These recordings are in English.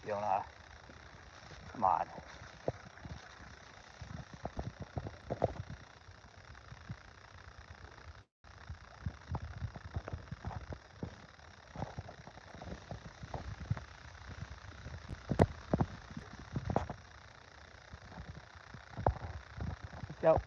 Fiona, come on. Let's go.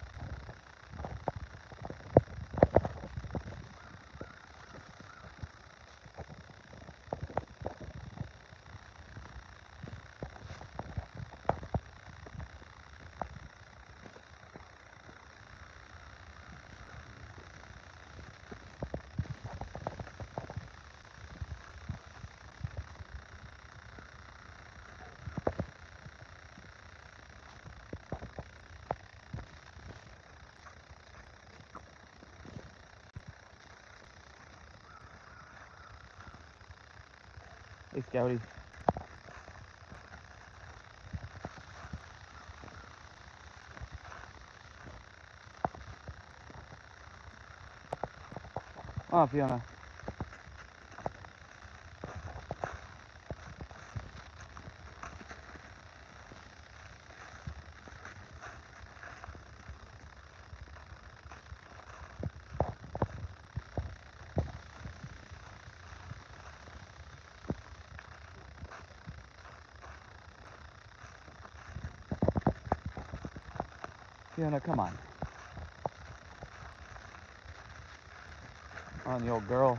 Hey, Scouty. Oh, Fiona. Fiona, come on. On the old girl.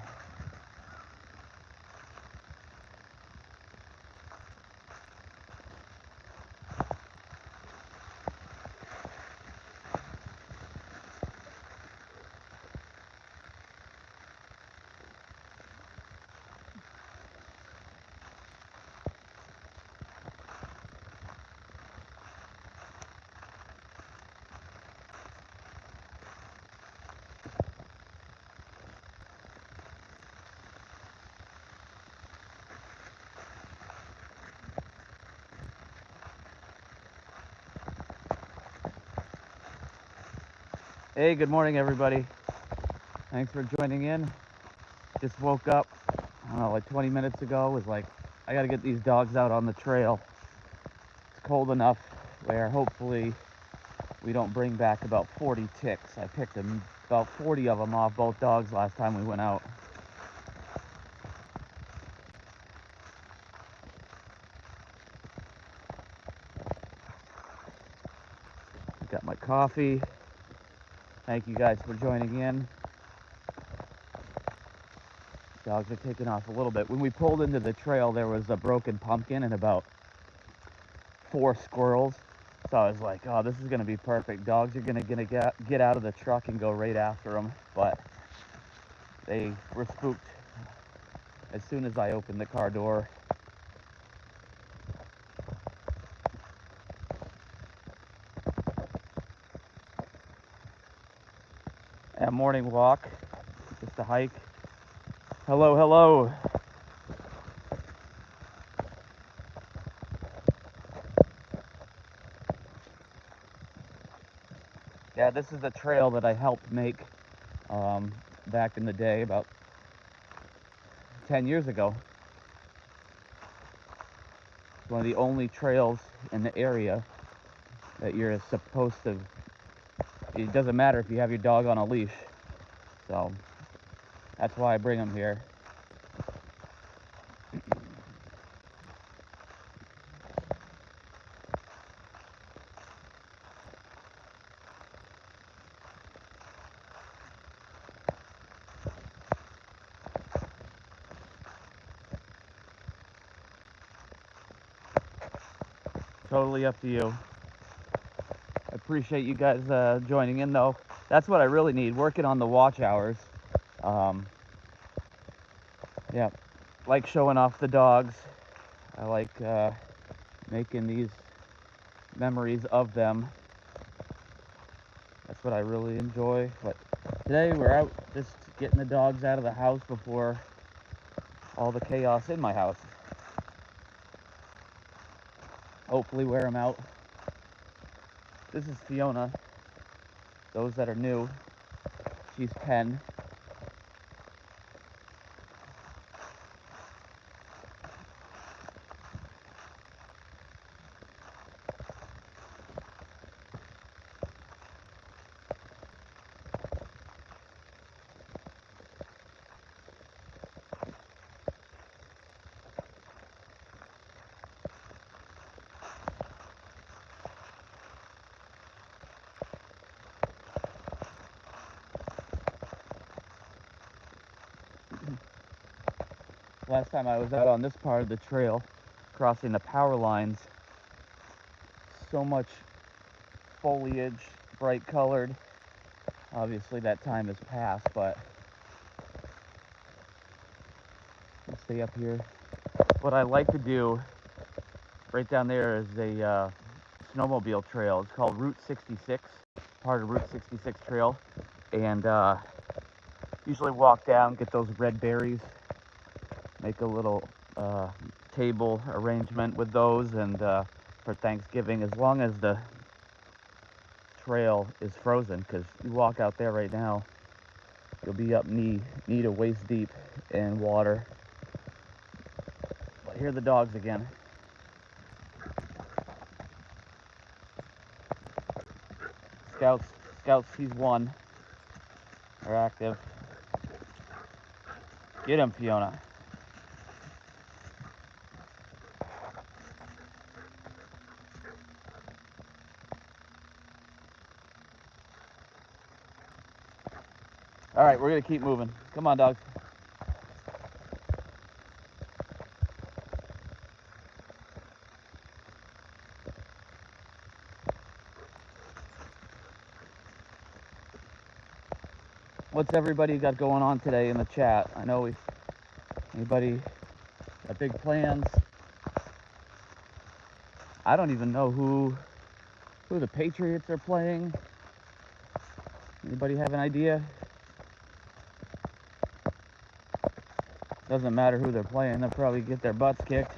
Hey, good morning, everybody. Thanks for joining in. Just woke up, I don't know, like 20 minutes ago. Was like, I gotta get these dogs out on the trail. It's cold enough where hopefully we don't bring back about 40 ticks. I picked about 40 of them off both dogs last time we went out. Got my coffee. Thank you guys for joining in. Dogs are taking off a little bit. When we pulled into the trail, there was a broken pumpkin and about 4 squirrels. So I was like, oh, this is gonna be perfect. Dogs are gonna get out of the truck and go right after them. But they were spooked as soon as I opened the car door. A morning walk, just a hike. Hello, hello. Yeah, this is the trail that I helped make back in the day, about 10 years ago. It's one of the only trails in the area that you're supposed to, it doesn't matter if you have your dog on a leash. So that's why I bring them here. Totally up to you. I appreciate you guys joining in, though. That's what I really need, working on the watch hours. Yeah, like showing off the dogs. I like making these memories of them. That's what I really enjoy. But today we're out just getting the dogs out of the house before all the chaos in my house. Hopefully wear them out. This is Fiona. Those that are new, she's 10. Last time I was out on this part of the trail, crossing the power lines, so much foliage, bright colored. Obviously that time has passed, but let's stay up here. What I like to do right down there is a snowmobile trail. It's called Route 66, part of Route 66 trail, and usually walk down, get those red berries, make a little table arrangement with those, and for Thanksgiving, as long as the trail is frozen, because you walk out there right now, you'll be up knee to waist deep in water. But here are the dogs again. Scouts sees one. They're active. Get him, Fiona. All right, we're gonna keep moving. Come on, dogs. What's everybody got going on today in the chat? I know anybody got big plans? I don't even know who the Patriots are playing. Anybody have an idea? Doesn't matter who they're playing, they'll probably get their butts kicked.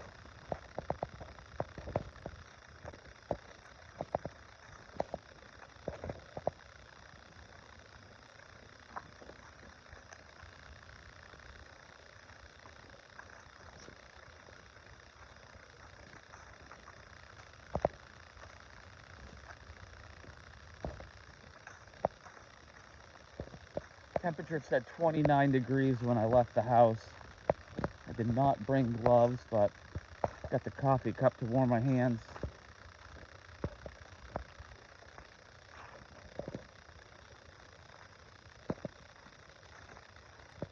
Temperature said 29 degrees when I left the house. I did not bring gloves, but got the coffee cup to warm my hands.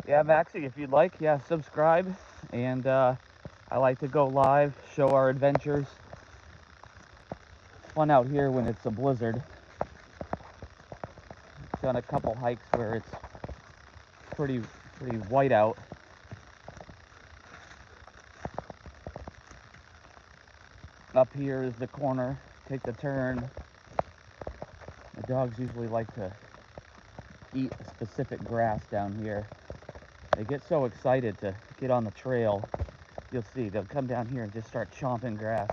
Yeah, Maxie, if you'd like, yeah, subscribe. And I like to go live, show our adventures. It's fun out here when it's a blizzard. Done a couple hikes where it's pretty white out. Up here is the corner. Take the turn. The dogs usually like to eat a specific grass down here. They get so excited to get on the trail. You'll see, they'll come down here and just start chomping grass,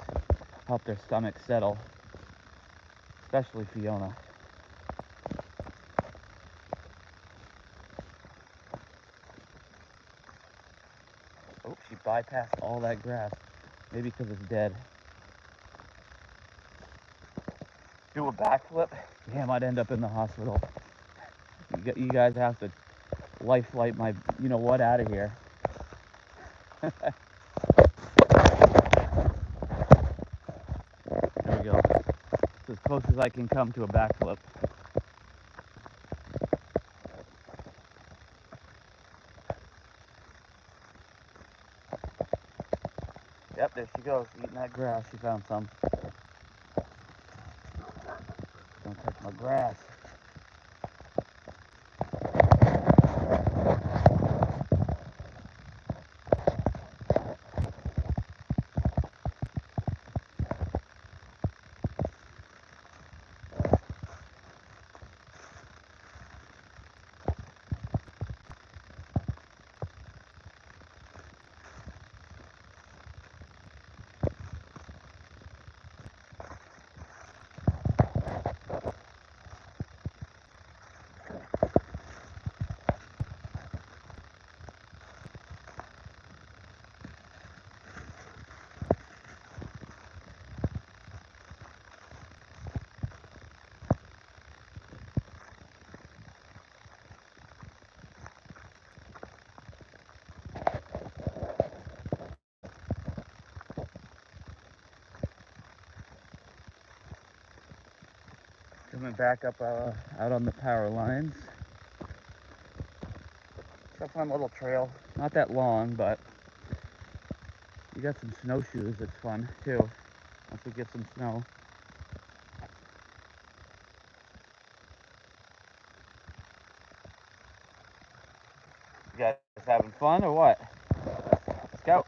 help their stomach settle, especially Fiona. Oh, she bypassed all that grass, maybe because it's dead. Do a backflip? Damn, I'd end up in the hospital. You guys have to life flight my you-know-what out of here. There we go. It's as close as I can come to a backflip. Yep, there she goes, eating that grass. She found some. Don't touch my grass. Coming back up out on the power lines. It's a fun little trail. Not that long, but you got some snowshoes. It's fun too. Once we get some snow. You guys having fun or what? Scout,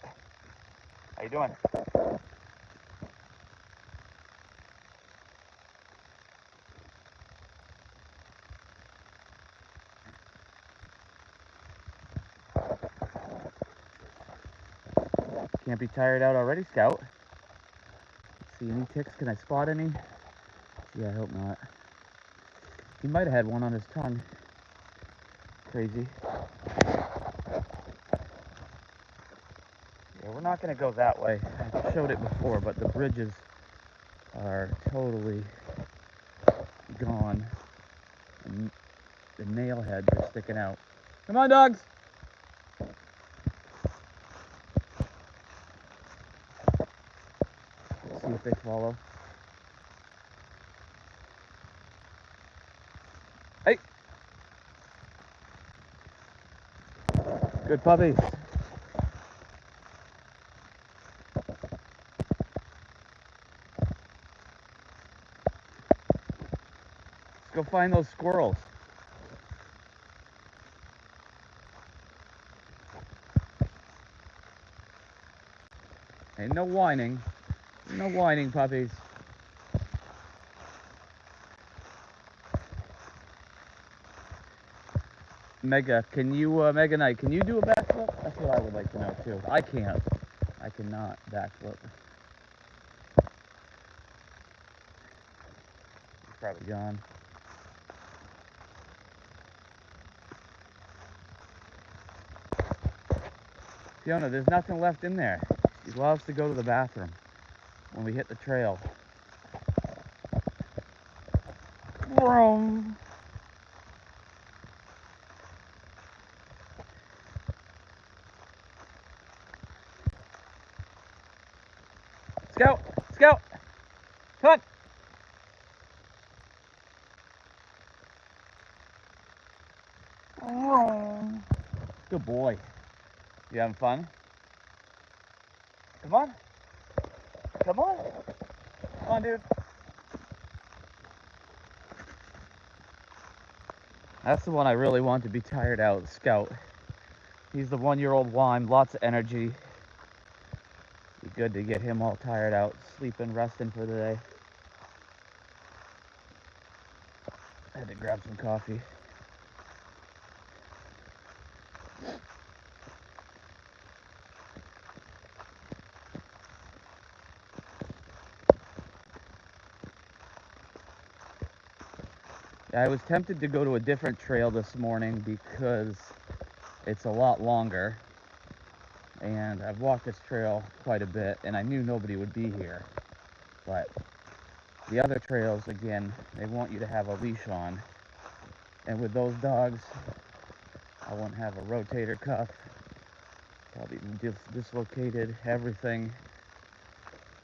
how you doing? Can't be tired out already, Scout. See any ticks? Can I spot any? Yeah, I hope not. He might have had one on his tongue. Crazy. Yeah, we're not going to go that way. I showed it before, but the bridges are totally gone. And the nail heads are sticking out. Come on, dogs! See if they follow. Hey! Good puppies. Let's go find those squirrels. Hey, no whining. No whining, puppies. Mega, can you, Mega Knight, can you do a backflip? That's what I would like to know too. I can't. I cannot backflip. He's probably gone. Fiona, there's nothing left in there. He loves to go to the bathroom when we hit the trail. Vroom. Scout! Scout! Come on! Good boy. You having fun? Come on. Come on. Come on, dude. That's the one I really want to be tired out, Scout. He's the 1-year-old wine, lots of energy. Be good to get him all tired out, sleeping, resting for the day. I had to grab some coffee. I was tempted to go to a different trail this morning because it's a lot longer, and I've walked this trail quite a bit, and I knew nobody would be here. But the other trails, again, they want you to have a leash on, and with those dogs, I won't have a rotator cuff, probably dislocated everything,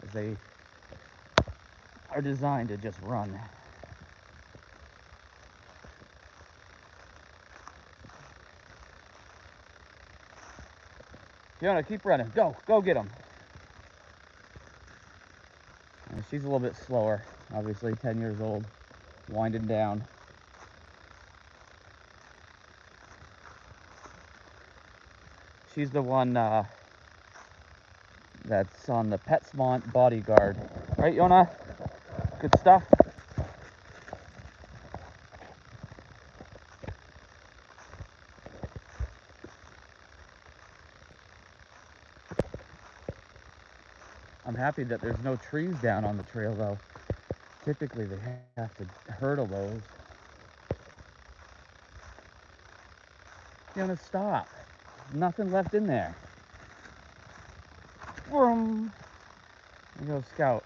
as they are designed to just run. Fiona, keep running. Go get them. And she's a little bit slower, obviously 10 years old, winding down. She's the one that's on the PetSmart bodyguard. Right, Yona? Good stuff. I'm happy that there's no trees down on the trail, though. Typically, they have to hurdle those. Yona, stop. Nothing left in there. Vroom. There goes Scout.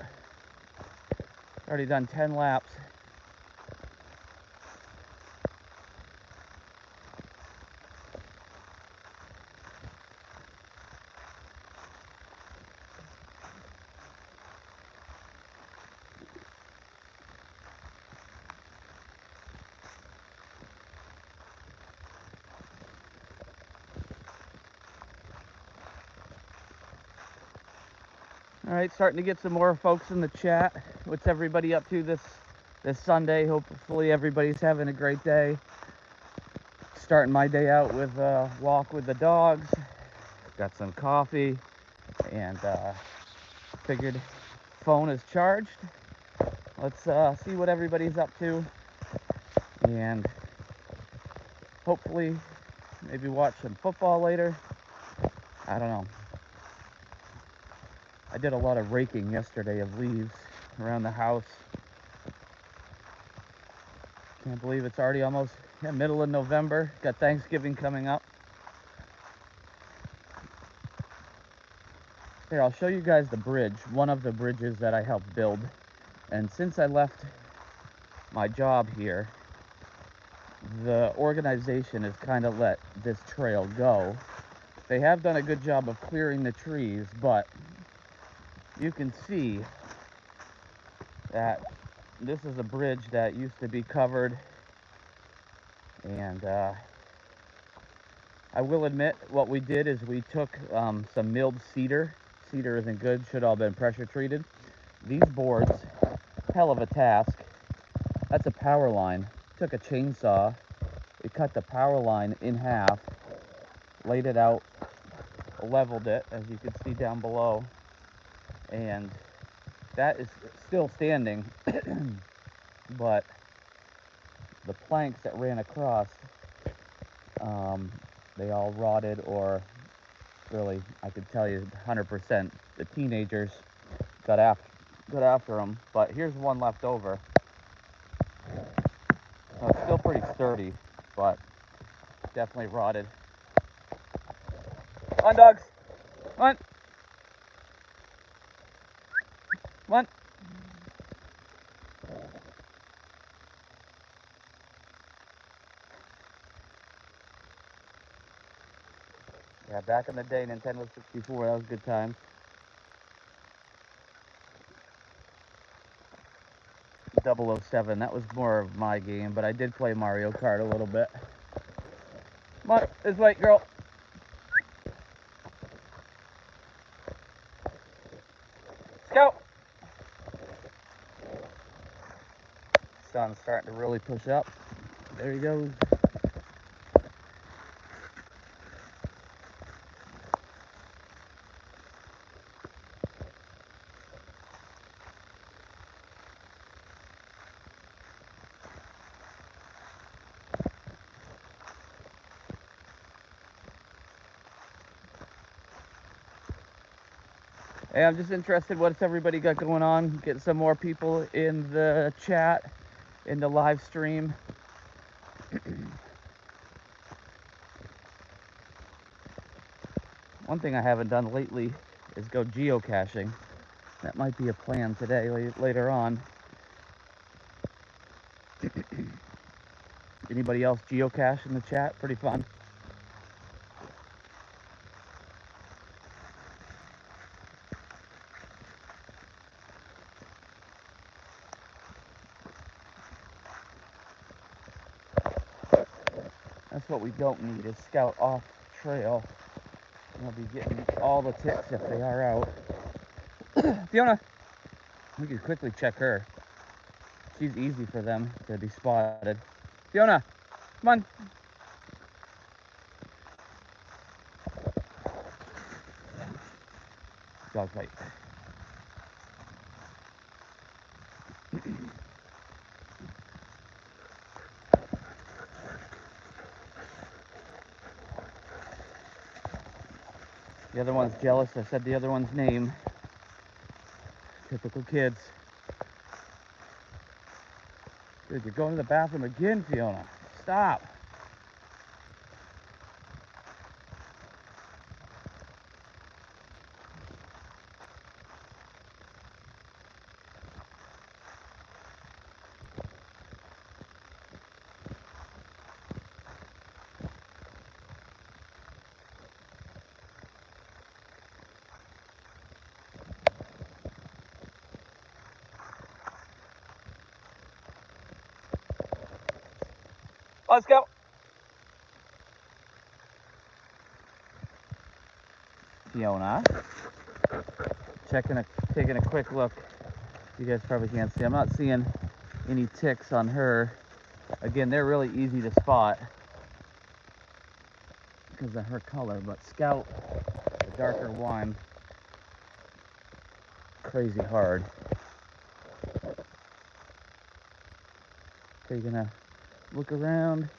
Already done 10 laps. All right, starting to get some more folks in the chat. What's everybody up to this Sunday? Hopefully everybody's having a great day. Starting my day out with a walk with the dogs. Got some coffee, and figured phone is charged. Let's see what everybody's up to, and hopefully maybe watch some football later. I don't know. I did a lot of raking yesterday of leaves around the house. Can't believe it's already almost middle of November. Got Thanksgiving coming up. Here, I'll show you guys the bridge, one of the bridges that I helped build. And since I left my job here, the organization has kind of let this trail go. They have done a good job of clearing the trees, but you can see that this is a bridge that used to be covered, and I will admit what we did is we took some milled cedar. Cedar isn't good, should all been pressure treated. These boards, hell of a task. That's a power line. Took a chainsaw, we cut the power line in half, laid it out, leveled it, as you can see down below, and that is still standing. But the planks that ran across, they all rotted, or really, I could tell you 100%, the teenagers got after them. But here's one left over. Now, it's still pretty sturdy, but definitely rotted. Come on, dogs. Come on. Come on. Yeah, back in the day, Nintendo 64, that was good times. .007, that was more of my game, but I did play Mario Kart a little bit. Come on, this way, girl. Scout. Sun's starting to really push up. There he goes. Hey, I'm just interested, what's everybody got going on? Get some more people in the chat, in the live stream. One thing I haven't done lately is go geocaching. That might be a plan today, later on. Anybody else geocache in the chat? Pretty fun. That's what we don't need, is scout off trail. We'll be getting all the ticks if they are out. Fiona, we can quickly check her. She's easy for them to be spotted. Fiona, come on. Dog fight. The other one's jealous. I said the other one's name. Typical kids. Dude, you're going to the bathroom again, Fiona. Stop. Let's go. Fiona, Taking a quick look. You guys probably can't see. I'm not seeing any ticks on her. Again, they're really easy to spot because of her color, but Scout, the darker one, crazy hard. Taking a look around.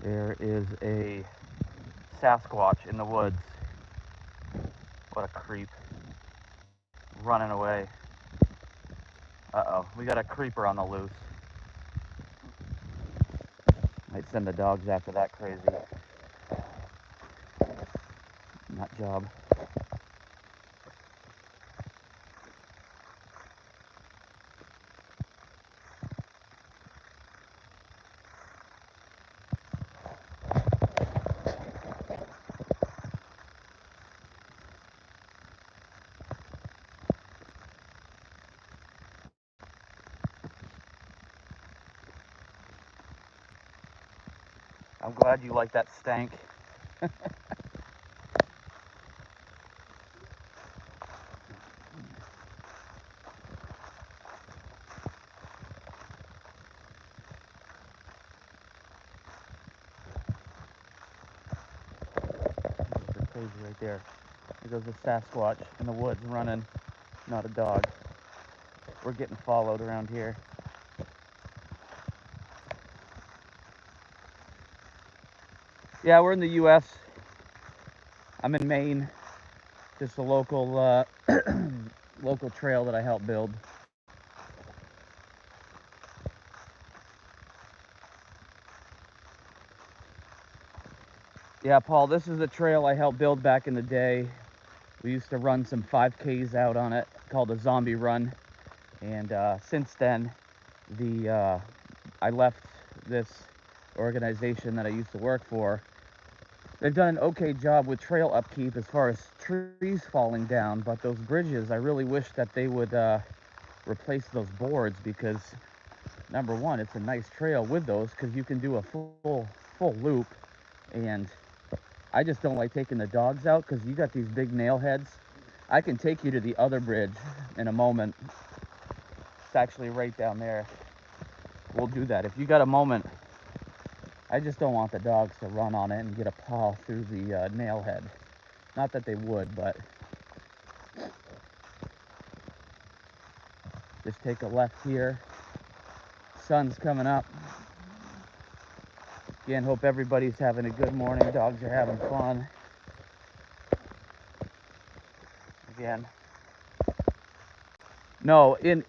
There is a Sasquatch in the woods. What a creep. Running away. Uh-oh, we got a creeper on the loose. Might send the dogs after that crazy nut job. I'm glad you like that stank. They're crazy right there. There goes the Sasquatch in the woods running, not a dog. We're getting followed around here. Yeah, we're in the U.S. I'm in Maine. Just a local local trail that I helped build. Yeah, Paul, this is a trail I helped build back in the day. We used to run some 5Ks out on it called a zombie run. And since then, I left this organization that I used to work for. They've done an okay job with trail upkeep as far as trees falling down, but those bridges, I really wish that they would replace those boards, because number one, it's a nice trail with those because you can do a full loop, and I just don't like taking the dogs out because you got these big nail heads. I can take you to the other bridge in a moment. It's actually right down there. We'll do that. If you got a moment, I just don't want the dogs to run on it and get a paw through the nail head. Not that they would, but just take a left here. Sun's coming up. Again, hope everybody's having a good morning. Dogs are having fun. Again. No, in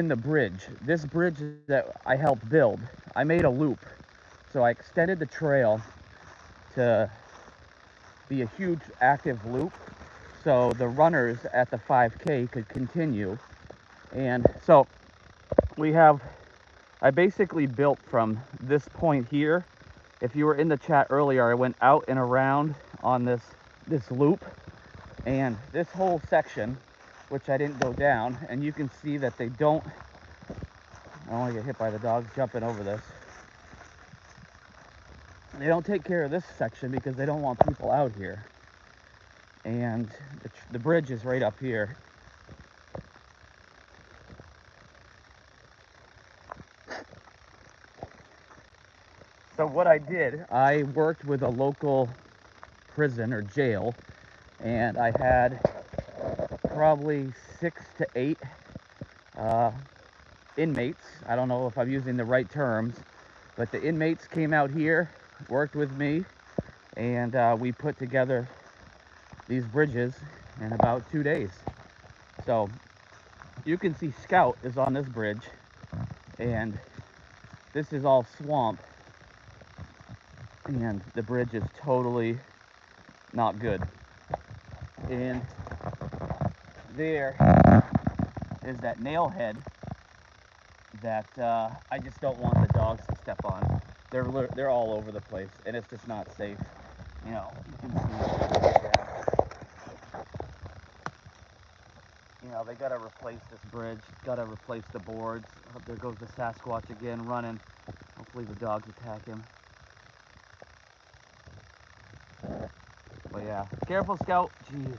the bridge. This bridge that I helped build, I made a loop. So I extended the trail to be a huge active loop, so the runners at the 5K could continue. And so I basically built from this point here. If you were in the chat earlier, I went out and around on this loop, and this whole section, which I didn't go down, and you can see that I don't want to get hit by the dogs jumping over this. They don't take care of this section because they don't want people out here. And the bridge is right up here. So what I did, I worked with a local prison or jail, and I had probably 6 to 8 inmates. I don't know if I'm using the right terms, but the inmates came out here, worked with me, and we put together these bridges in about 2 days. So you can see Scout is on this bridge, and this is all swamp, and the bridge is totally not good. And there is that nail head that I just don't want the dogs to step on. They're all over the place, and it's just not safe. You know, you can see. You know, they gotta replace this bridge. Gotta replace the boards. Oh, there goes the Sasquatch again, running. Hopefully the dogs attack him. But yeah, careful, Scout. Jeez.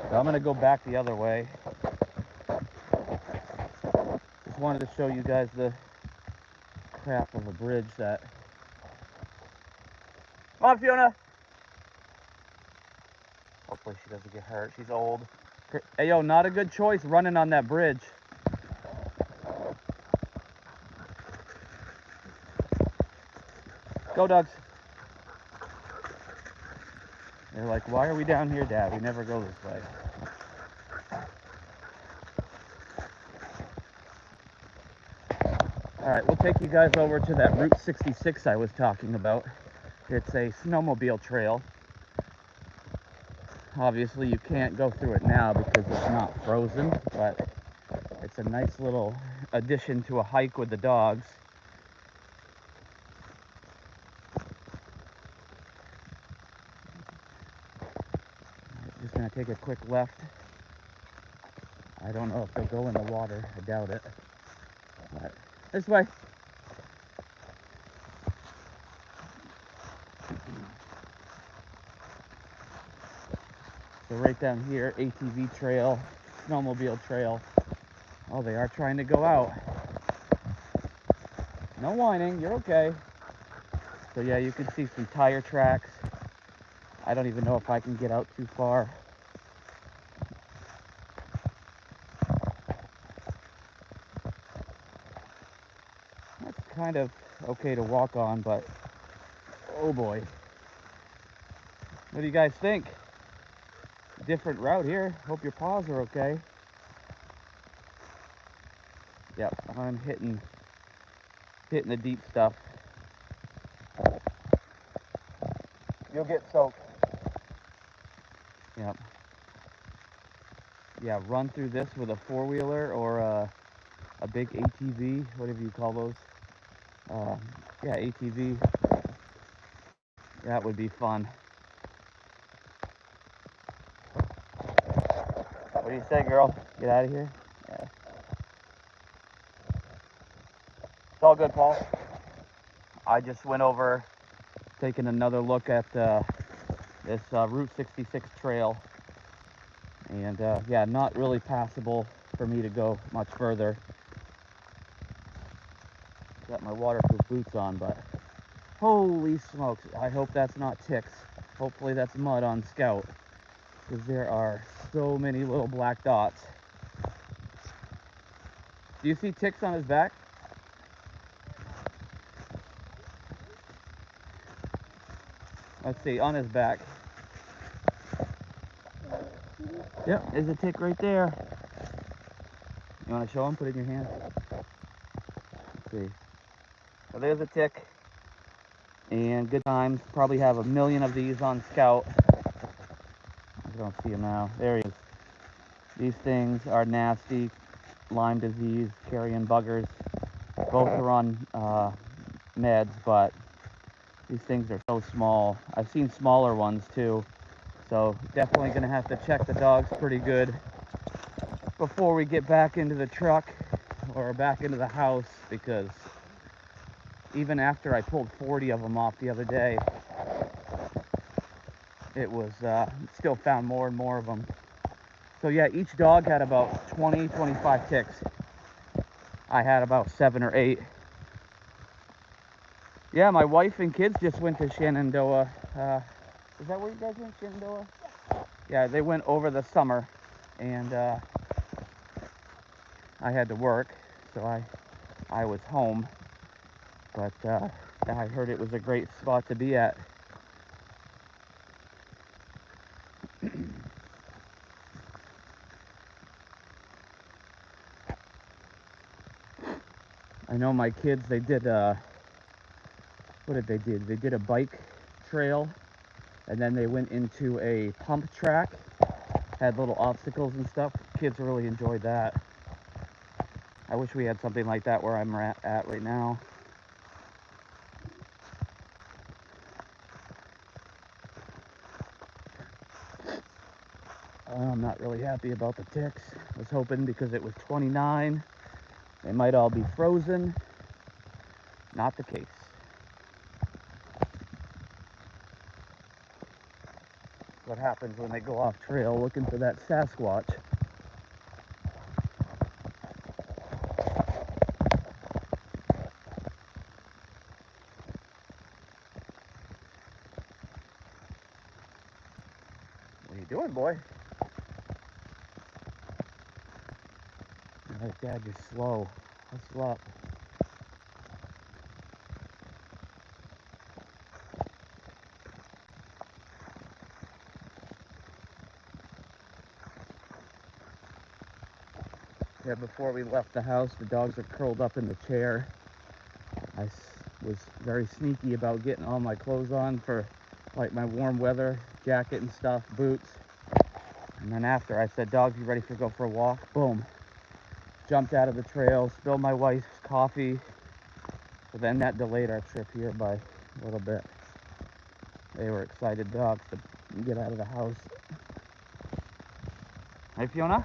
So I'm gonna go back the other way. Just wanted to show you guys the crap of a bridge that... Come on, Fiona! Hopefully she doesn't get hurt. She's old. Hey, yo, not a good choice running on that bridge. Go, Ducks. They're like, why are we down here, Dad? We never go this way. All right, we'll take you guys over to that Route 66 I was talking about. It's a snowmobile trail. Obviously, you can't go through it now because it's not frozen, but it's a nice little addition to a hike with the dogs. Just gonna take a quick left. I don't know if they'll go in the water. I doubt it. But this way. So right down here, ATV trail, snowmobile trail. Oh, they are trying to go out. No whining, you're okay. So yeah, you can see some tire tracks. I don't even know if I can get out too far. That's kind of okay to walk on, but oh boy. What do you guys think? Different route here. Hope your paws are okay. Yep, I'm hitting the deep stuff. You'll get soaked. Yep. Yeah, run through this with a four-wheeler or a big ATV, whatever you call those. Yeah, ATV. That would be fun. What do you say, girl? Get out of here? Yeah. It's all good, Paul. I just went over, taking another look at this Route 66 trail. And yeah, not really passable for me to go much further. Got my waterproof boots on, but holy smokes, I hope that's not ticks. Hopefully that's mud on Scout, because there are so many little black dots. Do you see ticks on his back? Let's see, on his back. Yep, there's a tick right there. You want to show him? Put it in your hand. Let's see. So there's a tick. And good times. Probably have a million of these on Scout. I don't see him now. There he is. These things are nasty. Lyme disease, carrion buggers. Both are on meds, but these things are so small. I've seen smaller ones too. So definitely gonna have to check the dogs pretty good before we get back into the truck or back into the house, because even after I pulled 40 of them off the other day, it was still found more and more of them. So yeah, each dog had about 20-25 ticks. I had about 7 or 8. Yeah, my wife and kids just went to Shenandoah. Is that where you guys went, Shenandoah? Yeah, they went over the summer, and I had to work, so I was home. But I heard it was a great spot to be at. I know my kids, they did what did they do? They did a bike trail, and then they went into a pump track, had little obstacles and stuff. Kids really enjoyed that. I wish we had something like that where I'm at right now. I'm not really happy about the ticks. I was hoping because it was 29, they might all be frozen. Not the case. what happens when they go off trail looking for that Sasquatch. What are you doing, boy? Oh, Dad, you're slow. Hustle up. Yeah, before we left the house, the dogs are curled up in the chair. I was very sneaky about getting all my clothes on for like my warm weather jacket and stuff, boots. And then after I said, dogs, you ready to go for a walk? Boom. Jumped out of the trail, spilled my wife's coffee. But then that delayed our trip here by a little bit. They were excited dogs to get out of the house. Hey, Fiona?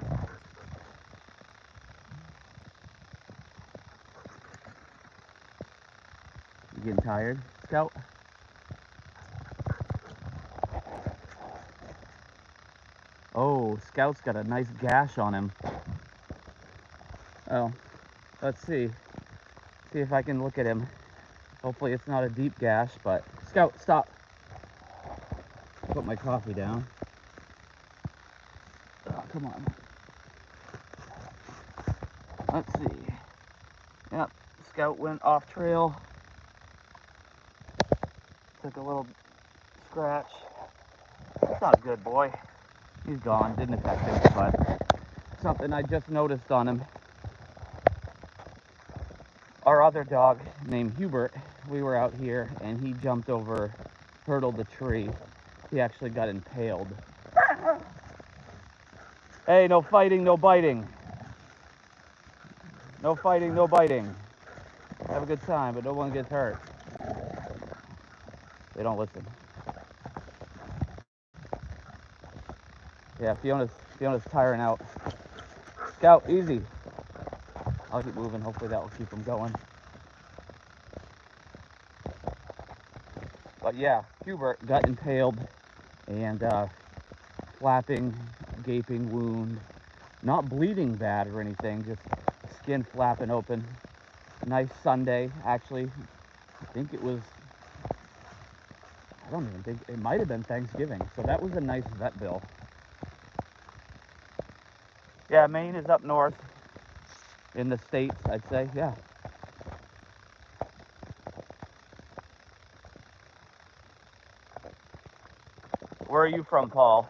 You getting tired, Scout? Oh, Scout's got a nice gash on him. Oh, let's see. See if I can look at him. Hopefully it's not a deep gash, but Scout, stop. Put my coffee down. Oh, come on. Let's see. Yep, Scout went off trail. Took a little scratch. That's not good, boy. He's gone. Didn't affect him, but something I just noticed on him. Our other dog named Hubert, we were out here and he jumped over, hurdled the tree. He actually got impaled. Hey, no fighting, no biting. No fighting, no biting. Have a good time, but no one gets hurt. They don't listen. Yeah, Fiona's tiring out. Scout, easy. I'll keep moving. Hopefully that will keep him going. But yeah, Hubert got impaled and flapping, gaping wound. Not bleeding bad or anything, just skin flapping open. Nice Sunday, actually. I think it was, I don't even think, it might have been Thanksgiving. So that was a nice vet bill. Yeah, Maine is up north in the States, I'd say, yeah. Where are you from, Paul?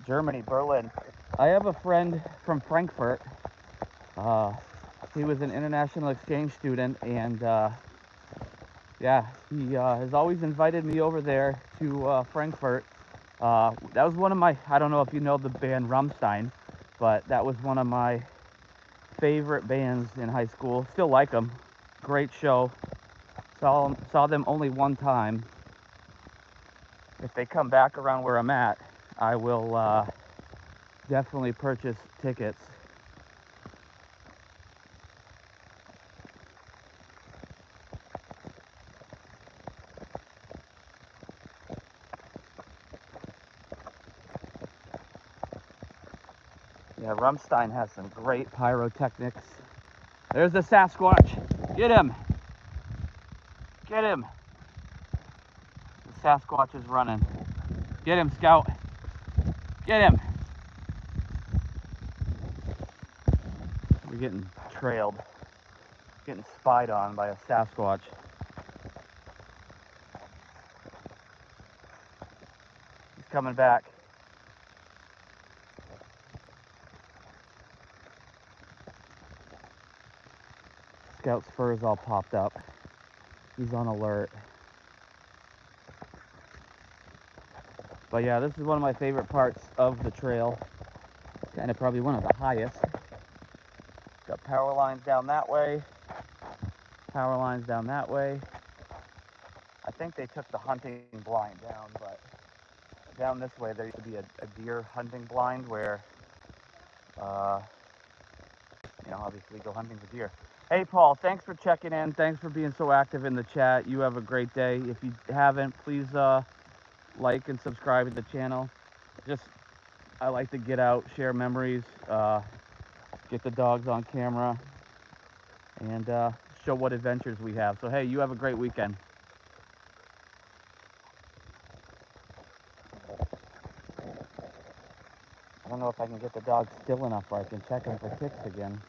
Germany, Berlin. I have a friend from Frankfurt. He was an international exchange student, and yeah, he has always invited me over there to Frankfurt. That was one of my, I don't know if you know the band Rammstein, but that was one of my favorite bands in high school. Still like them. Great show. Saw them only one time. If they come back around where I'm at, I will definitely purchase tickets. Yeah, Rammstein has some great pyrotechnics. There's the Sasquatch. Get him. Get him. The Sasquatch is running. Get him, Scout. Get him. We're getting trailed. Getting spied on by a Sasquatch. He's coming back. Scout's fur is all popped up. He's on alert. But yeah, this is one of my favorite parts of the trail. Kind of probably one of the highest. Got power lines down that way. Power lines down that way. I think they took the hunting blind down, but down this way there used to be a deer hunting blind where, obviously go hunting for deer. Hey, Paul, thanks for checking in. Thanks for being so active in the chat. You have a great day. If you haven't, please like and subscribe to the channel. I like to get out, share memories, get the dogs on camera, and show what adventures we have. So, hey, you have a great weekend. I don't know if I can get the dogs still enough where I can check them for ticks again.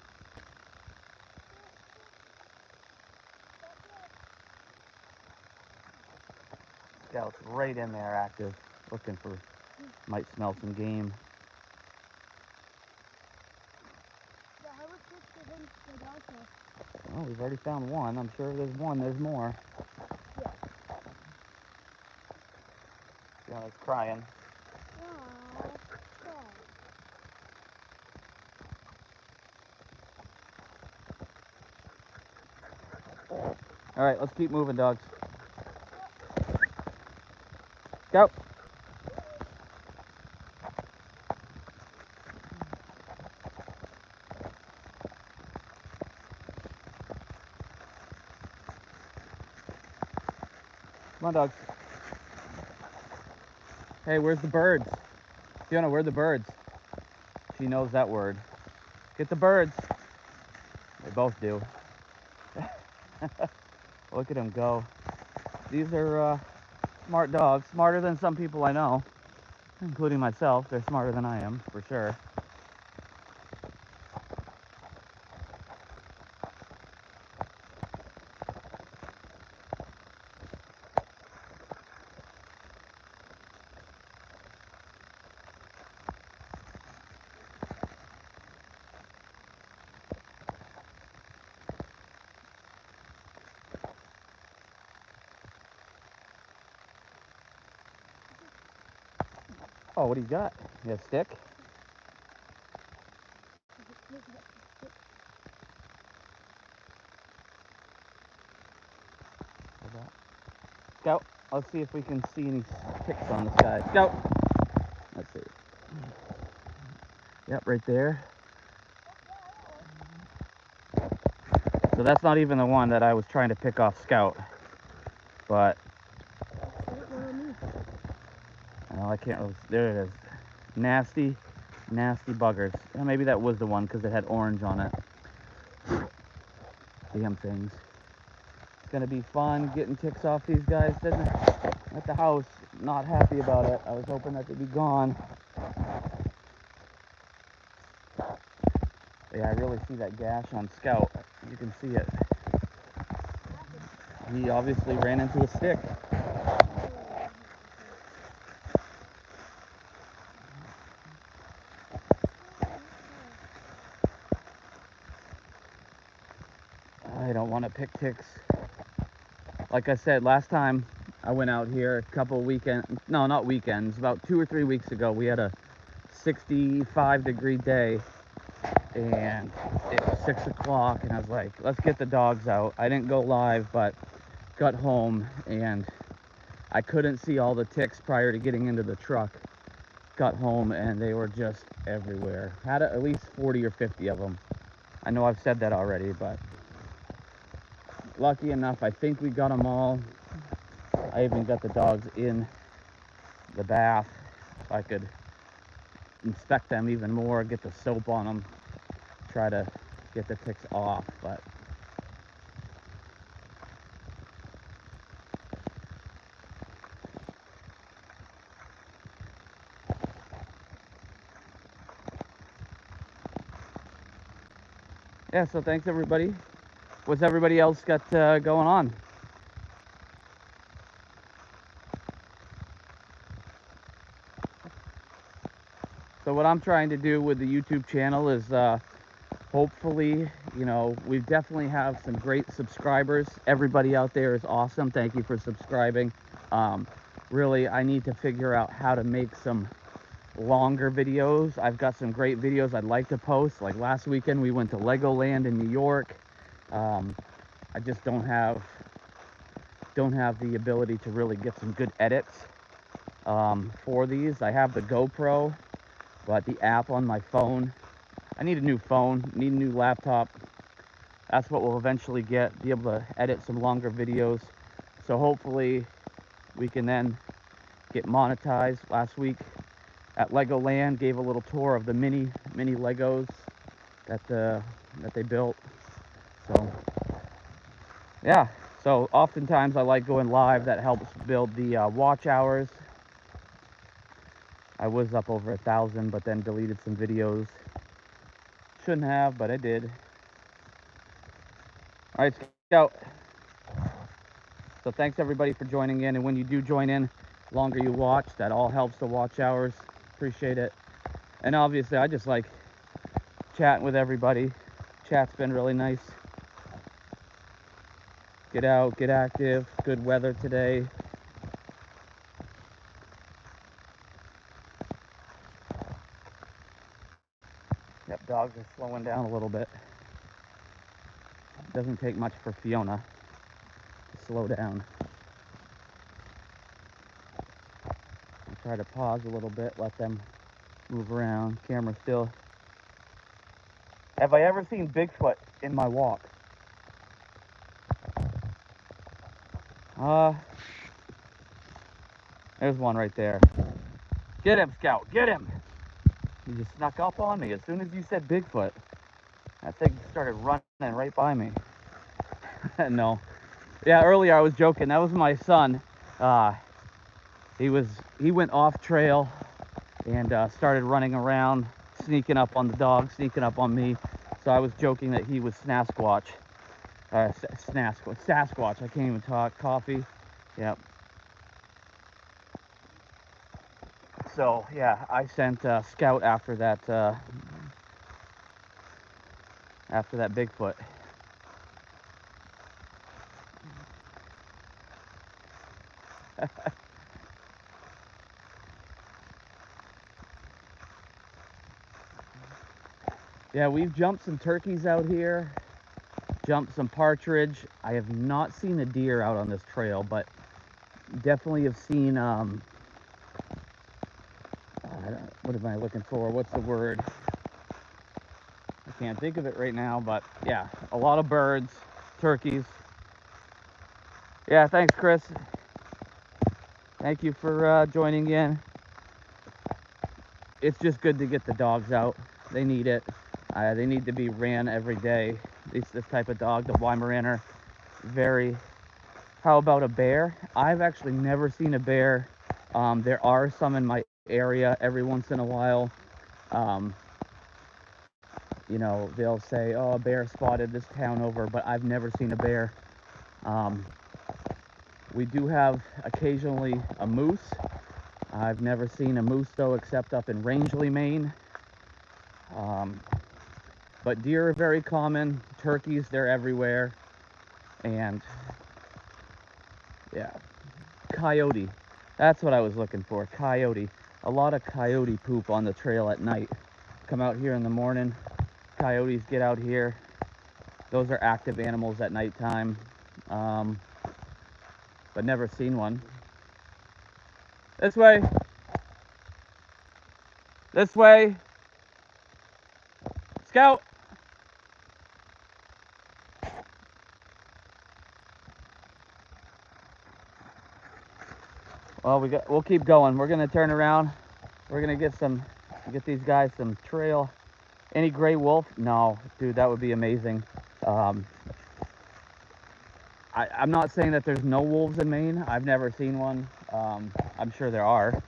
Scout's right in there active, looking for, might smell some game. Oh, we've already found one. I'm sure there's one. There's more. Yeah. Fiona's crying. All right, let's keep moving, dogs. Go. Come on, dogs. Hey, where's the birds? Fiona, where are the birds? She knows that word. Get the birds. They both do. Look at them go. These are smart dogs, smarter than some people I know, including myself. They're smarter than I am, for sure. Oh, what do you got? You got a stick? Scout, let's see if we can see any ticks on this guy. Scout! Let's see. Yep, right there. So that's not even the one that I was trying to pick off Scout. But, well, I can't really, there it is. Nasty, nasty buggers. Yeah, maybe that was the one because it had orange on it. Damn things. It's gonna be fun getting ticks off these guys. At the house, not happy about it. I was hoping that they'd be gone. Yeah, I really see that gash on Scout. You can see it. He obviously ran into a stick. I don't want to pick ticks. Like I said, last time I went out here, a couple weekends, no, not weekends, about 2 or 3 weeks ago, we had a 65-degree day, and it was 6 o'clock, and I was like, let's get the dogs out. I didn't go live, but got home, and I couldn't see all the ticks prior to getting into the truck. Got home, and they were just everywhere. Had at least 40 or 50 of them. I know I've said that already, but lucky enough, I think we got them all. I even got the dogs in the bath. I could inspect them even more, get the soap on them, try to get the ticks off, but yeah, so thanks everybody. What's everybody else got going on? So what I'm trying to do with the YouTube channel is hopefully, we definitely have some great subscribers. Everybody out there is awesome. Thank you for subscribing. Really, I need to figure out how to make some longer videos. I've got some great videos I'd like to post. Like last weekend, we went to Legoland in New York. I just don't have don't have the ability to really get some good edits for these. I have the GoPro, but the app on my phone, I need a new phone, need a new laptop. That's what we'll eventually get, be able to edit some longer videos. So hopefully we can then get monetized. Last week at Legoland, gave a little tour of the mini Legos that they built. So yeah, so oftentimes I like going live. That helps build the watch hours. I was up over 1,000, but then deleted some videos. Shouldn't have, but I did. All right, Scout. So thanks everybody for joining in, and when you do join in, the longer you watch, that all helps the watch hours. Appreciate it. And obviously I just like chatting with everybody. Chat's been really nice. Get out, get active. Good weather today. Yep, dogs are slowing down a little bit. It doesn't take much for Fiona to slow down. I'll try to pause a little bit, let them move around. Camera still. Have I ever seen Bigfoot in my walk? There's one right there. Get him, Scout, get him! He just snuck up on me as soon as you said Bigfoot. That thing started running right by me. No. Yeah, earlier I was joking. That was my son. He went off trail and started running around, sneaking up on the dog, sneaking up on me. So I was joking that he was Sasquatch. Sasquatch. I can't even talk. Coffee. Yep. So yeah, I sent Scout after that Bigfoot. Yeah, we've jumped some turkeys out here, jumped some partridge. I have not seen a deer out on this trail, but definitely have seen, what am I looking for? What's the word? I can't think of it right now, but yeah, a lot of birds, turkeys. Yeah, thanks, Chris. Thank you for joining in. It's just good to get the dogs out. They need it. They need to be ran every day. This type of dog, the Weimaraner, very. How about a bear? I've actually never seen a bear. There are some in my area every once in a while. You know, they'll say, oh, a bear spotted this town over, but I've never seen a bear. We do have occasionally a moose. I've never seen a moose though, except up in Rangeley, Maine. But deer are very common. Turkeys, they're everywhere. And yeah, coyote. That's what I was looking for, coyote. A lot of coyote poop on the trail at night. Come out here in the morning, coyotes get out here. Those are active animals at nighttime, but never seen one. This way. This way. Scout. Well, we'll keep going. We're gonna turn around. We're gonna get these guys some trail. Any gray wolf? No, dude, that would be amazing. I'm not saying that there's no wolves in Maine. I've never seen one. I'm sure there are.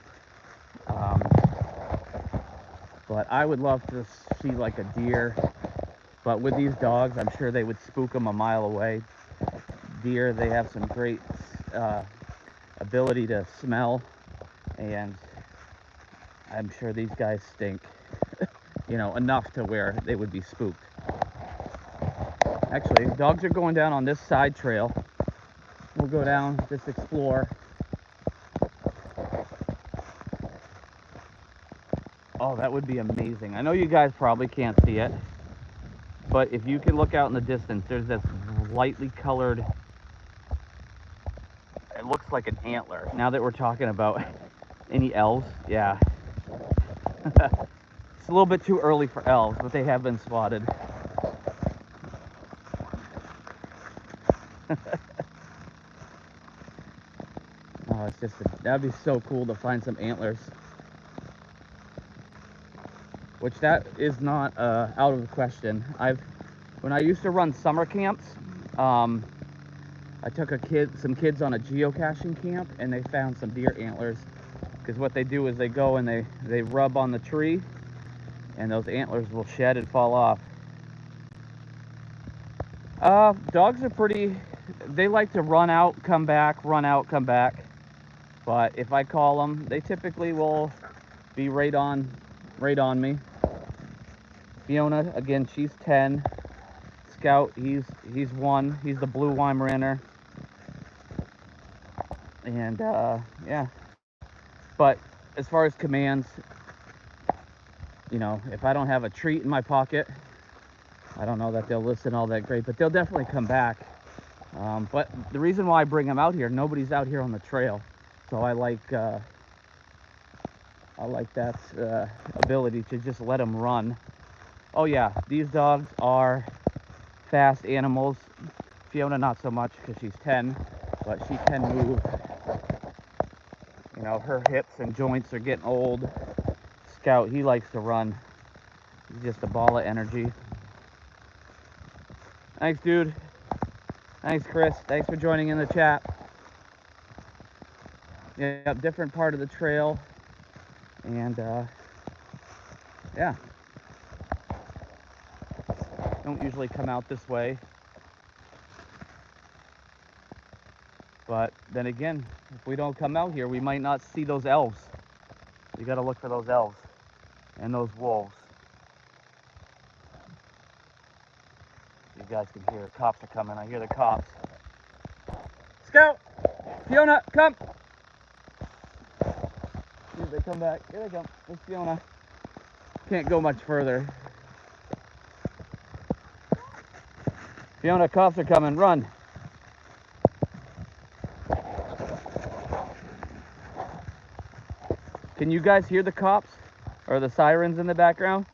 But I would love to see like a deer. But with these dogs, I'm sure they would spook them a mile away. Deer, they have some great ability to smell, and I'm sure these guys stink, you know, enough to where they would be spooked. Actually, dogs are going down on this side trail. We'll go down, just explore. Oh, that would be amazing. I know you guys probably can't see it, but if you can look out in the distance, there's this lightly colored looks like an antler. Now that we're talking about any elves, yeah. It's a little bit too early for elves, but they have been spotted. Oh, it's just, that'd be so cool to find some antlers. Which that is not out of the question. When I used to run summer camps, I took some kids on a geocaching camp, and they found some deer antlers. Because what they do is they go and they rub on the tree, and those antlers will shed and fall off. Dogs are pretty, they like to run out, come back, run out, come back. But if I call them, they typically will be right on me. Fiona, again, she's 10. Scout, he's 1. He's the blue Weimaraner. And yeah. But as far as commands, you know, if I don't have a treat in my pocket, I don't know that they'll listen all that great, but they'll definitely come back. But the reason why I bring them out here, nobody's out here on the trail. So I like that ability to just let them run. Oh yeah, these dogs are fast animals. Fiona not so much because she's 10, but she can move. You know, her hips and joints are getting old. Scout, he likes to run. He's just a ball of energy. Thanks, dude. Thanks, Chris. Thanks for joining in the chat. Yeah, different part of the trail. And yeah. Don't usually come out this way. But then again, if we don't come out here, we might not see those elves. You gotta look for those elves and those wolves. You guys can hear the cops are coming. I hear the cops. Scout! Fiona, come! See if they come back. Here they come. There's Fiona. Can't go much further. Fiona, cops are coming. Run. Can you guys hear the cops or the sirens in the background?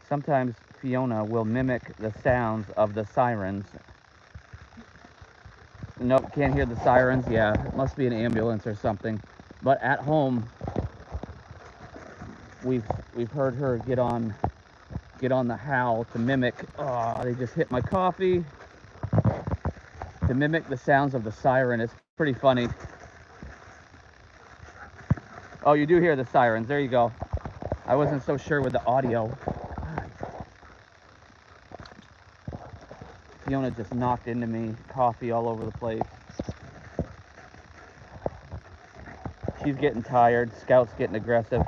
Sometimes Fiona will mimic the sounds of the sirens. Nope, can't hear the sirens. Yeah, it must be an ambulance or something. But at home, we've heard her get on the howl to mimic. Oh, they just hit my coffee. To mimic the sounds of the siren. It's pretty funny. Oh, you do hear the sirens. There you go. I wasn't so sure with the audio. Fiona just knocked into me. Coffee all over the place. She's getting tired. Scout's getting aggressive.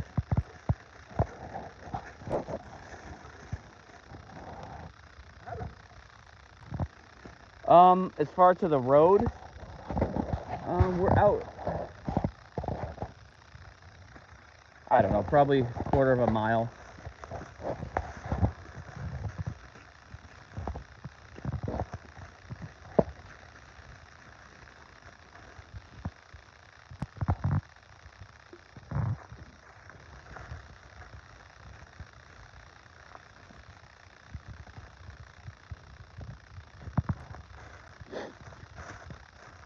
As far to the road, we're out, I don't know, probably a quarter of a mile.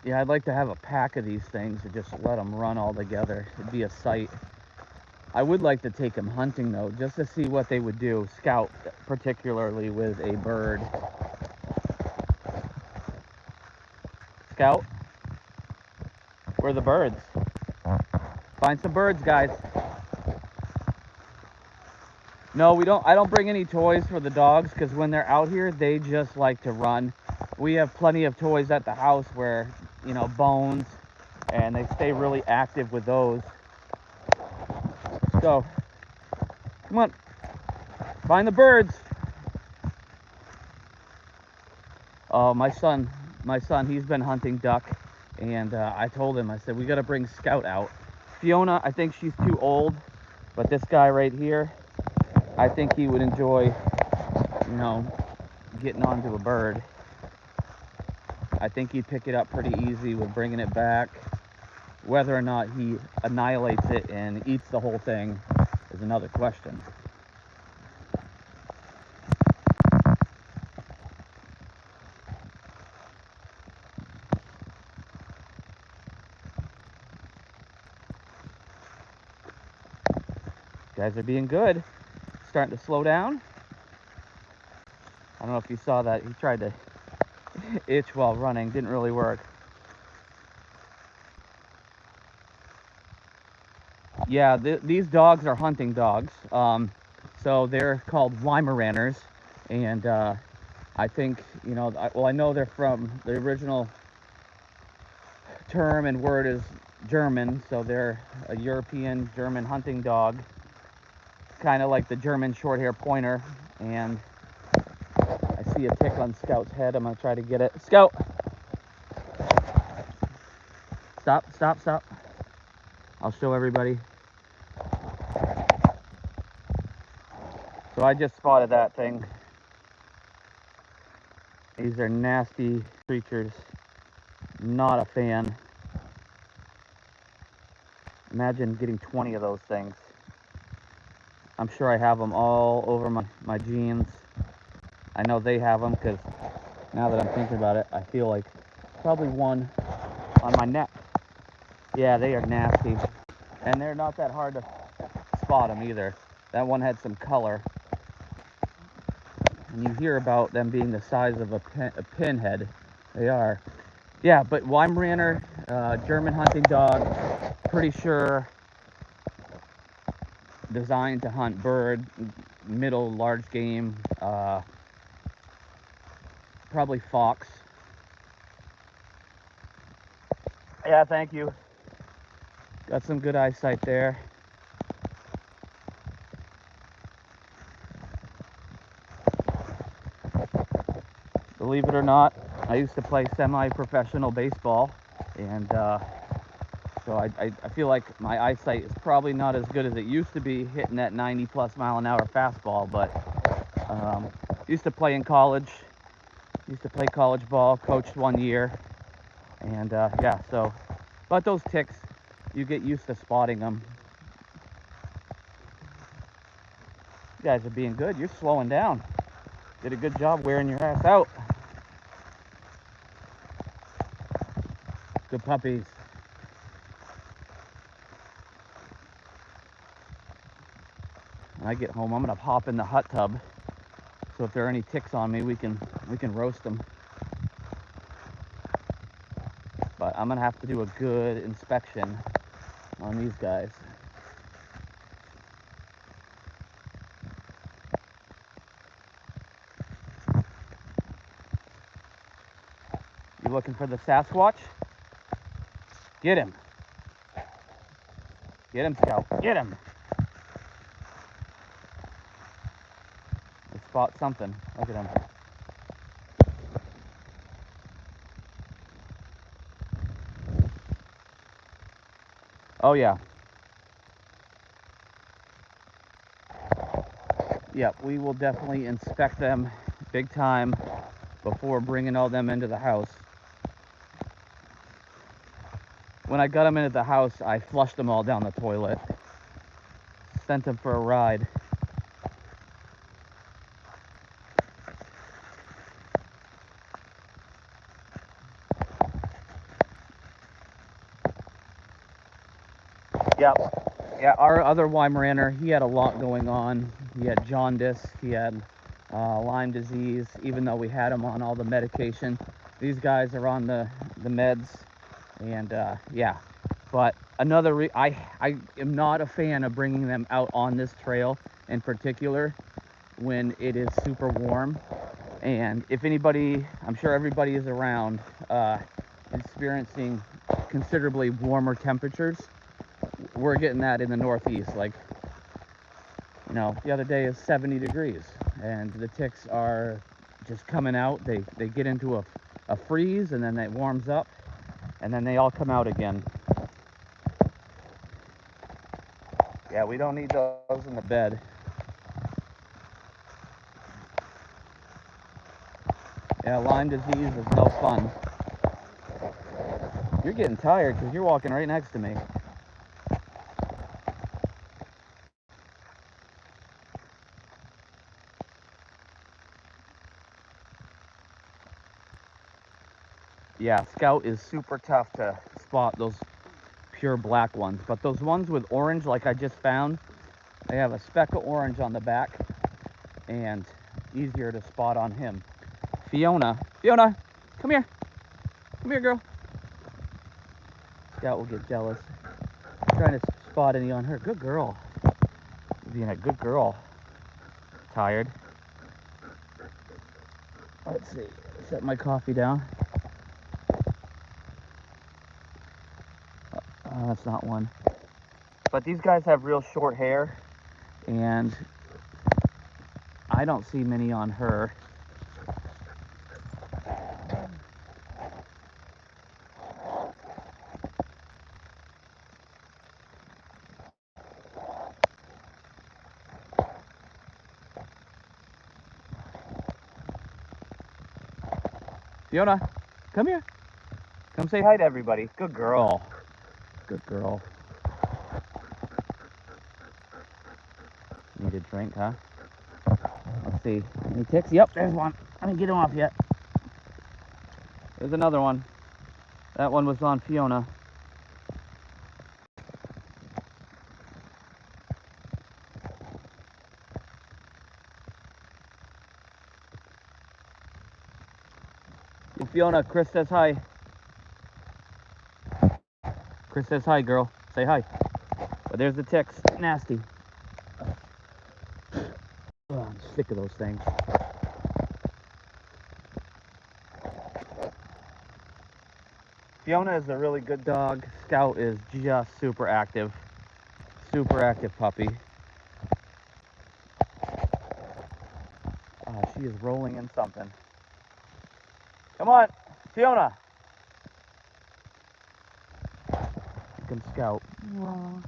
Yeah, I'd like to have a pack of these things and just let them run all together. It'd be a sight. I would like to take them hunting though, just to see what they would do. Scout, particularly with a bird. Scout, where are the birds? Find some birds, guys. No, we don't. I don't bring any toys for the dogs because when they're out here, they just like to run. We have plenty of toys at the house where, you know, bones, and they stay really active with those. So, come on, find the birds. Oh, my son, he's been hunting duck, and I told him, I said, we got to bring Scout out. Fiona, I think she's too old, but this guy right here, I think he would enjoy you know, getting onto a bird. I think he'd pick it up pretty easy with bringing it back. Whether or not he annihilates it and eats the whole thing is another question. Guys are being good. Starting to slow down. I don't know if you saw that. He tried to itch while running. Didn't really work. Yeah, these dogs are hunting dogs. So they're called Weimaraners. And I think, you know, I know they're from, the original term and word is German. So they're a European German hunting dog. Kind of like the German short-hair pointer. And I see a tick on Scout's head. I'm going to try to get it. Scout! Stop, stop, stop. I'll show everybody. So I just spotted that thing. These are nasty creatures. Not a fan. Imagine getting 20 of those things. I'm sure I have them all over my jeans. I know they have them because now that I'm thinking about it, I feel like probably one on my neck. Yeah, they are nasty. And they're not that hard to spot them either. That one had some color. And you hear about them being the size of a pinhead. They are. Yeah, but Weimaraner, German hunting dog, pretty sure designed to hunt bird, middle, large game, probably fox. Yeah, thank you. Got some good eyesight there. Believe it or not, I used to play semi-professional baseball, and so I feel like my eyesight is probably not as good as it used to be hitting that 90+ mile an hour fastball, but used to play in college, used to play college ball, coached 1 year, and yeah, so, but those ticks, you get used to spotting them. You guys are being good. You're slowing down. Did a good job wearing your ass out. Good puppies. When I get home, I'm gonna hop in the hot tub. So if there are any ticks on me, we can roast them. But I'm gonna have to do a good inspection on these guys. You looking for the Sasquatch? Get him. Get him, Scout. Get him. I spot something. Look at him. Oh yeah. Yeah, we will definitely inspect them big time before bringing all them into the house. When I got them into the house, I flushed them all down the toilet. Sent them for a ride. Yep. Yeah, our other Weimaraner, he had a lot going on. He had jaundice, he had Lyme disease, even though we had him on all the medication. These guys are on the meds, and yeah. But another, I am not a fan of bringing them out on this trail in particular when it is super warm. And if anybody, I'm sure everybody is around, experiencing considerably warmer temperatures. We're getting that in the Northeast. Like, you know, the other day is 70 degrees and the ticks are just coming out. They get into a freeze, and then it warms up, and then they all come out again. Yeah, we don't need those in the bed. Yeah, Lyme disease is no fun. You're getting tired because you're walking right next to me. Yeah, Scout is super tough to spot, those pure black ones. But those ones with orange, like I just found, they have a speck of orange on the back and easier to spot on him. Fiona, come here. Come here, girl. Scout will get jealous. Trying to spot any on her. Good girl. Being a good girl. Tired. Let's see. Set my coffee down. That's not one. But these guys have real short hair, and I don't see many on her. Fiona, come here. Come say hi to everybody. Good girl. Good girl. Need a drink, huh? Let's see. Any ticks? Yep, there's one. I didn't get him off yet. There's another one. That one was on Fiona. Hey, Fiona, Chris says hi. Chris says hi, girl. Say hi. But there's the ticks. Nasty. Oh, I'm sick of those things. Fiona is a really good dog. Scout is just super active. Super active puppy. She is rolling in something. Come on, Fiona. Here comes Scout. Aww.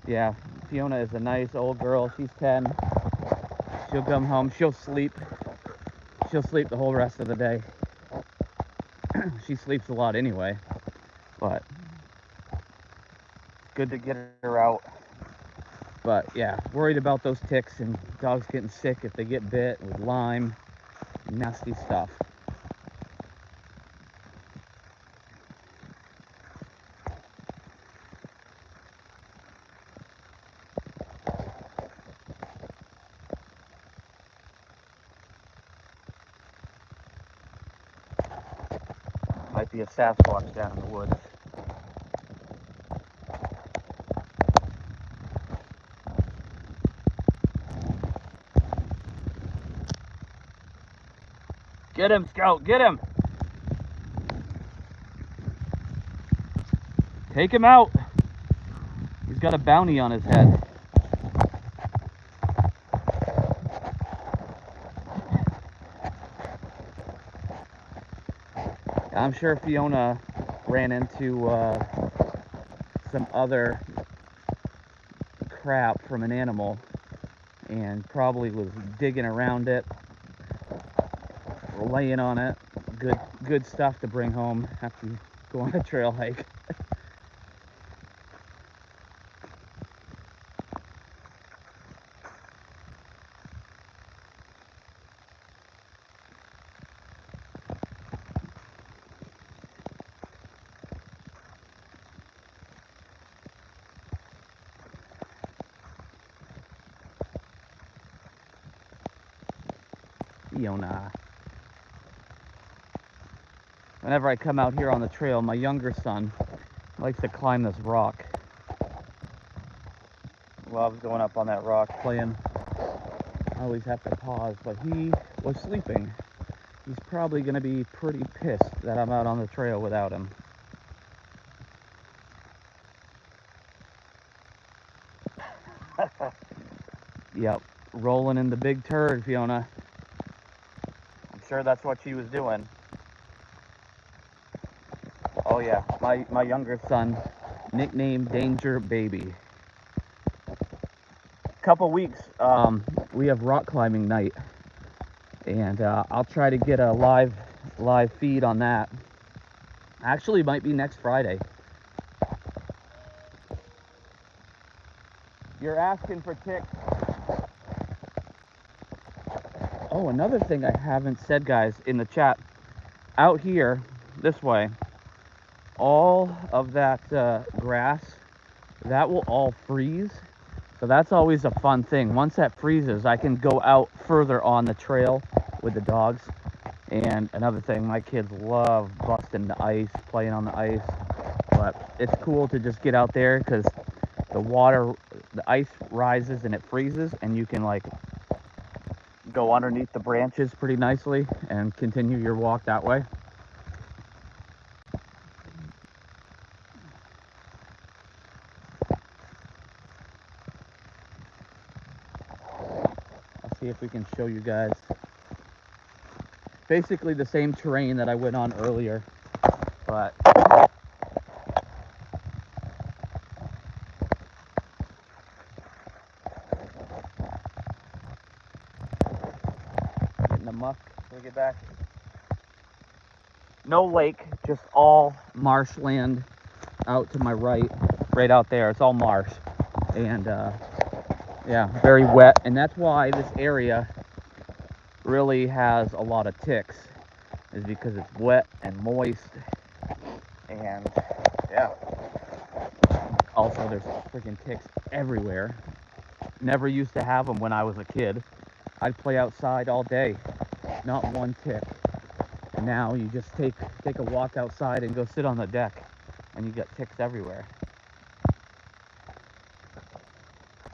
Yeah, Fiona is a nice old girl. She's 10. She'll come home. She'll sleep. She'll sleep the whole rest of the day. She sleeps a lot anyway, but good to get her out. But yeah, worried about those ticks and dogs getting sick if they get bit with Lyme. Nasty stuff. Might be a Sasquatch down in the woods. Get him, Scout, get him! Take him out! He's got a bounty on his head. I'm sure Fiona ran into some other crap from an animal and probably was digging around it, laying on it. Good stuff to bring home after you go on a trail hike. Fiona. Whenever I come out here on the trail, my younger son likes to climb this rock. Loves going up on that rock, playing. I always have to pause, but he was sleeping. He's probably going to be pretty pissed that I'm out on the trail without him. Yep, rolling in the big turd, Fiona. I'm sure that's what she was doing. Oh yeah, my younger son, nicknamed Danger Baby. Couple weeks, we have rock climbing night and I'll try to get a live feed on that. Actually, might be next Friday. You're asking for ticks. Oh, another thing I haven't said, guys, in the chat, out here, this way, all of that grass, that will all freeze. So that's always a fun thing. Once that freezes, I can go out further on the trail with the dogs. And another thing, my kids love busting the ice, playing on the ice. But it's cool to just get out there because the ice rises and it freezes, and you can like go underneath the branches pretty nicely and continue your walk that way. I'll see if we can show you guys basically the same terrain that I went on earlier, but getting the muck when we get back. No lake, just all marshland out to my right out there. It's all marsh, and yeah, very wet, and that's why this area really has a lot of ticks, is because it's wet and moist, and yeah. Also, there's freaking ticks everywhere. Never used to have them when I was a kid. I'd play outside all day, not one tick. And now you just take a walk outside and go sit on the deck, and you got ticks everywhere.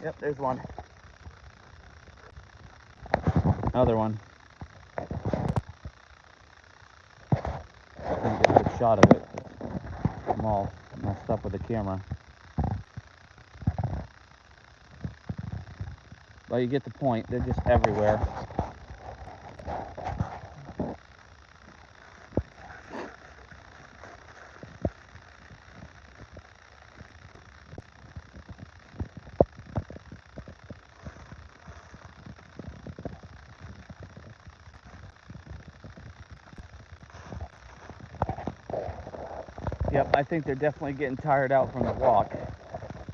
Yep, there's one. Another one. Couldn't get a good shot of it. I'm all messed up with the camera. But you get the point. They're just everywhere. Yep, I think they're definitely getting tired out from the walk.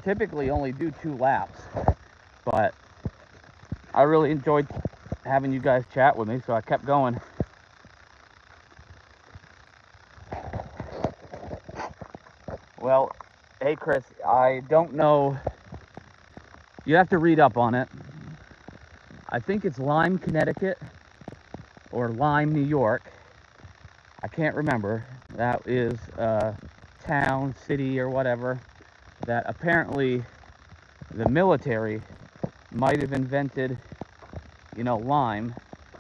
Typically only do 2 laps, but I really enjoyed having you guys chat with me, so I kept going. Well, hey Chris, I don't know. You have to read up on it. I think it's Lyme, Connecticut, or Lyme, New York. I can't remember. That is a town, city, or whatever, that apparently the military might have invented, you know, Lyme.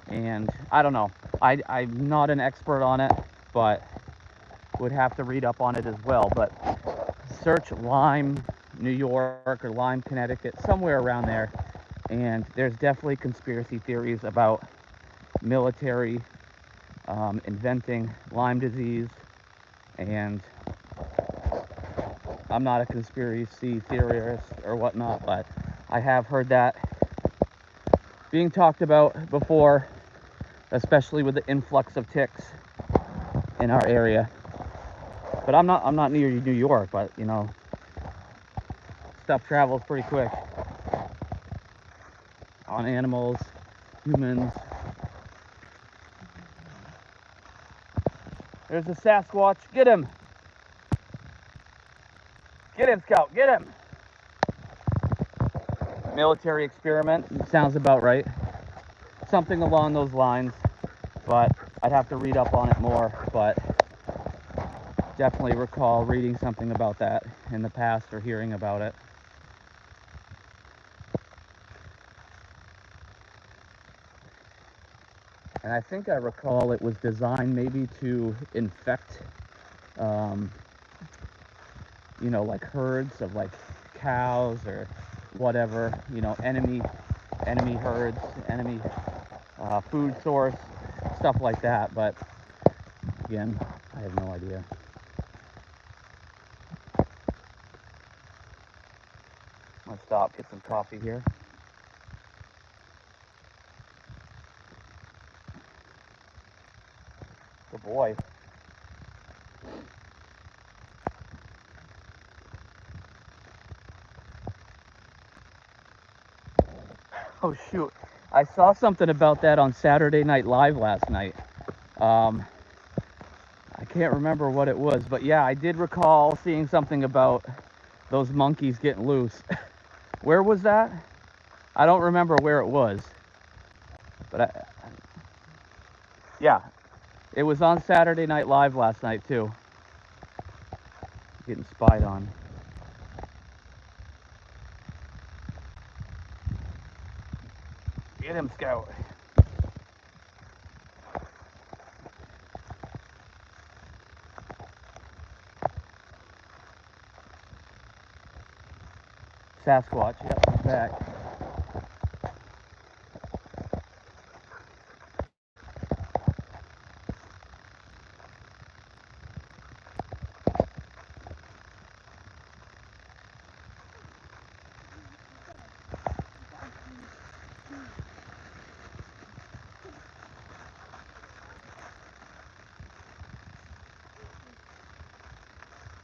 And I don't know. I'm not an expert on it, but would have to read up on it as well. But search Lyme, New York, or Lyme, Connecticut, somewhere around there. And there's definitely conspiracy theories about military inventing Lyme disease, and I'm not a conspiracy theorist or whatnot, but I have heard that being talked about before, especially with the influx of ticks in our area. But I'm not near New York, but you know, stuff travels pretty quick on animals, humans. There's a Sasquatch. Get him. Get him, Scout. Get him. Military experiment. Sounds about right. Something along those lines. But I'd have to read up on it more. But definitely recall reading something about that in the past or hearing about it. And I think I recall it was designed maybe to infect, you know, like herds of like cows or whatever, you know, enemy herds, enemy food source, stuff like that. But again, I have no idea. I'm gonna stop, get some coffee here. boy. Oh shoot, I saw something about that on Saturday Night Live last night. I can't remember what it was, but yeah, I did recall seeing something about those monkeys getting loose. Where was that? I don't remember where it was, but yeah, it was on Saturday Night Live last night too. Getting spied on. Get him, Scout. Sasquatch, yep, he's back.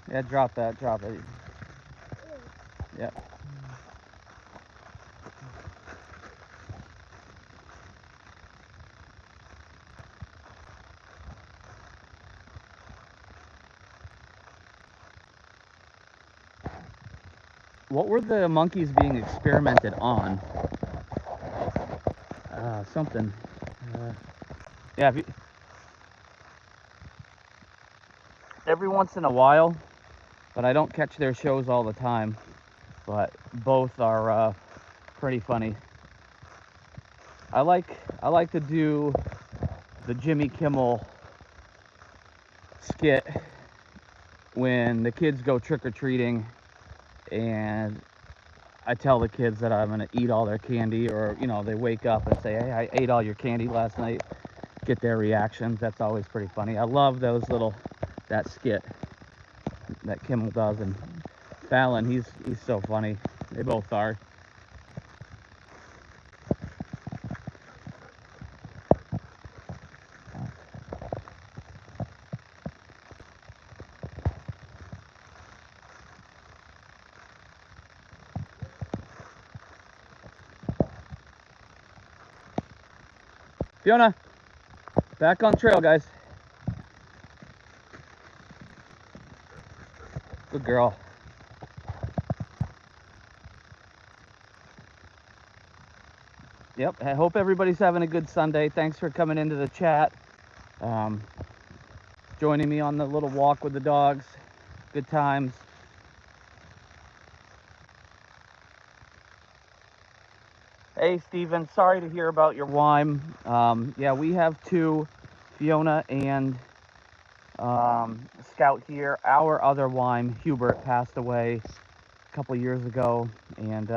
Yeah, drop that, drop it. Yep. What were the monkeys being experimented on? Something. Yeah, every once in a while, but I don't catch their shows all the time. But both are pretty funny. I like to do the Jimmy Kimmel skit when the kids go trick-or-treating and I tell the kids that I'm gonna eat all their candy, or you know, they wake up and say, hey, I ate all your candy last night. Get their reactions. That's always pretty funny. I love that skit that Kimmel does, and Fallon, he's so funny. They both are. Fiona, back on trail, guys. Good girl. Yep, I hope everybody's having a good Sunday. Thanks for coming into the chat. Joining me on the little walk with the dogs. Good times. Hey, Steven, sorry to hear about your Wyme. Yeah, we have two, Fiona and Scout here. Our other Wyme, Hubert, passed away a couple years ago, and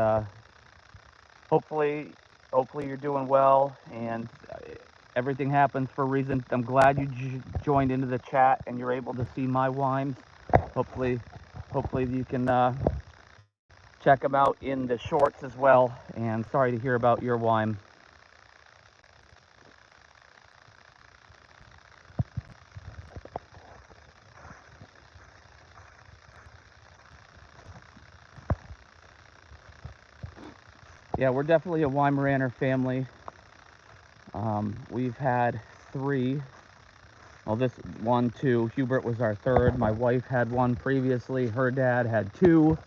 hopefully you're doing well, and everything happens for a reason. I'm glad you joined into the chat and you're able to see my Wymes. Hopefully you can check them out in the shorts as well. And sorry to hear about your Wyme. Yeah, we're definitely a Weimaraner family. We've had 3. Well, this 1, 2. Hubert was our 3rd. My wife had 1 previously. Her dad had 2.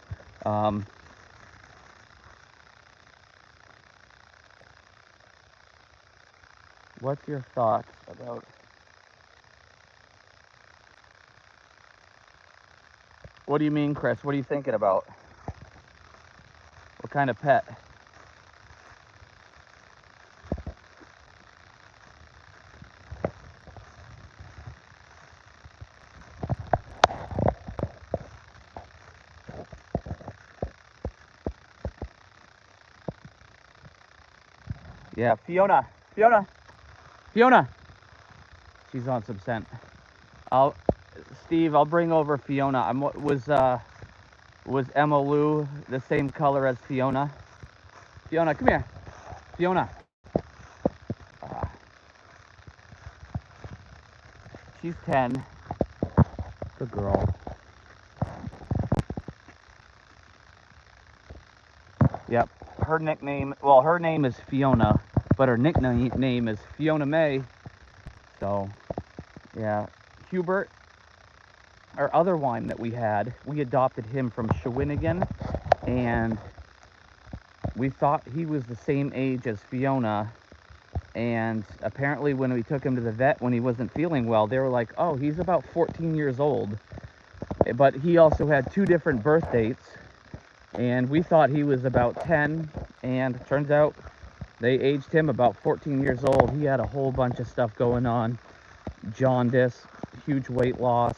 What's your thoughts about? What do you mean, Chris? What are you thinking about? What kind of pet? Yeah, Fiona. She's on some scent. Steve, I'll bring over Fiona. Was Emma Lou the same color as Fiona? Fiona, come here. Fiona. she's 10. Good girl. Yep, her nickname, well, her name is Fiona, but her nickname is Fiona May. So, yeah, Hubert, our other wine that we had, we adopted him from Shawinigan, and we thought he was the same age as Fiona. And apparently when we took him to the vet when he wasn't feeling well, they were like, oh, he's about 14 years old. But he also had 2 different birth dates, and we thought he was about 10, and it turns out they aged him about 14 years old. He had a whole bunch of stuff going on. Jaundice, huge weight loss.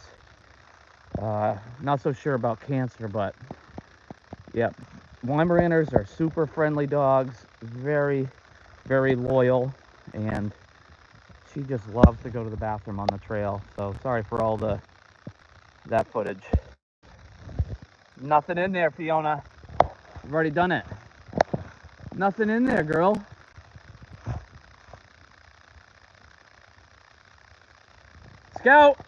Not so sure about cancer, but yeah. Weimaraners are super friendly dogs, very, very loyal, and she just loves to go to the bathroom on the trail. So sorry for all that footage. Nothing in there, Fiona. We've already done it. Nothing in there, girl. Scout!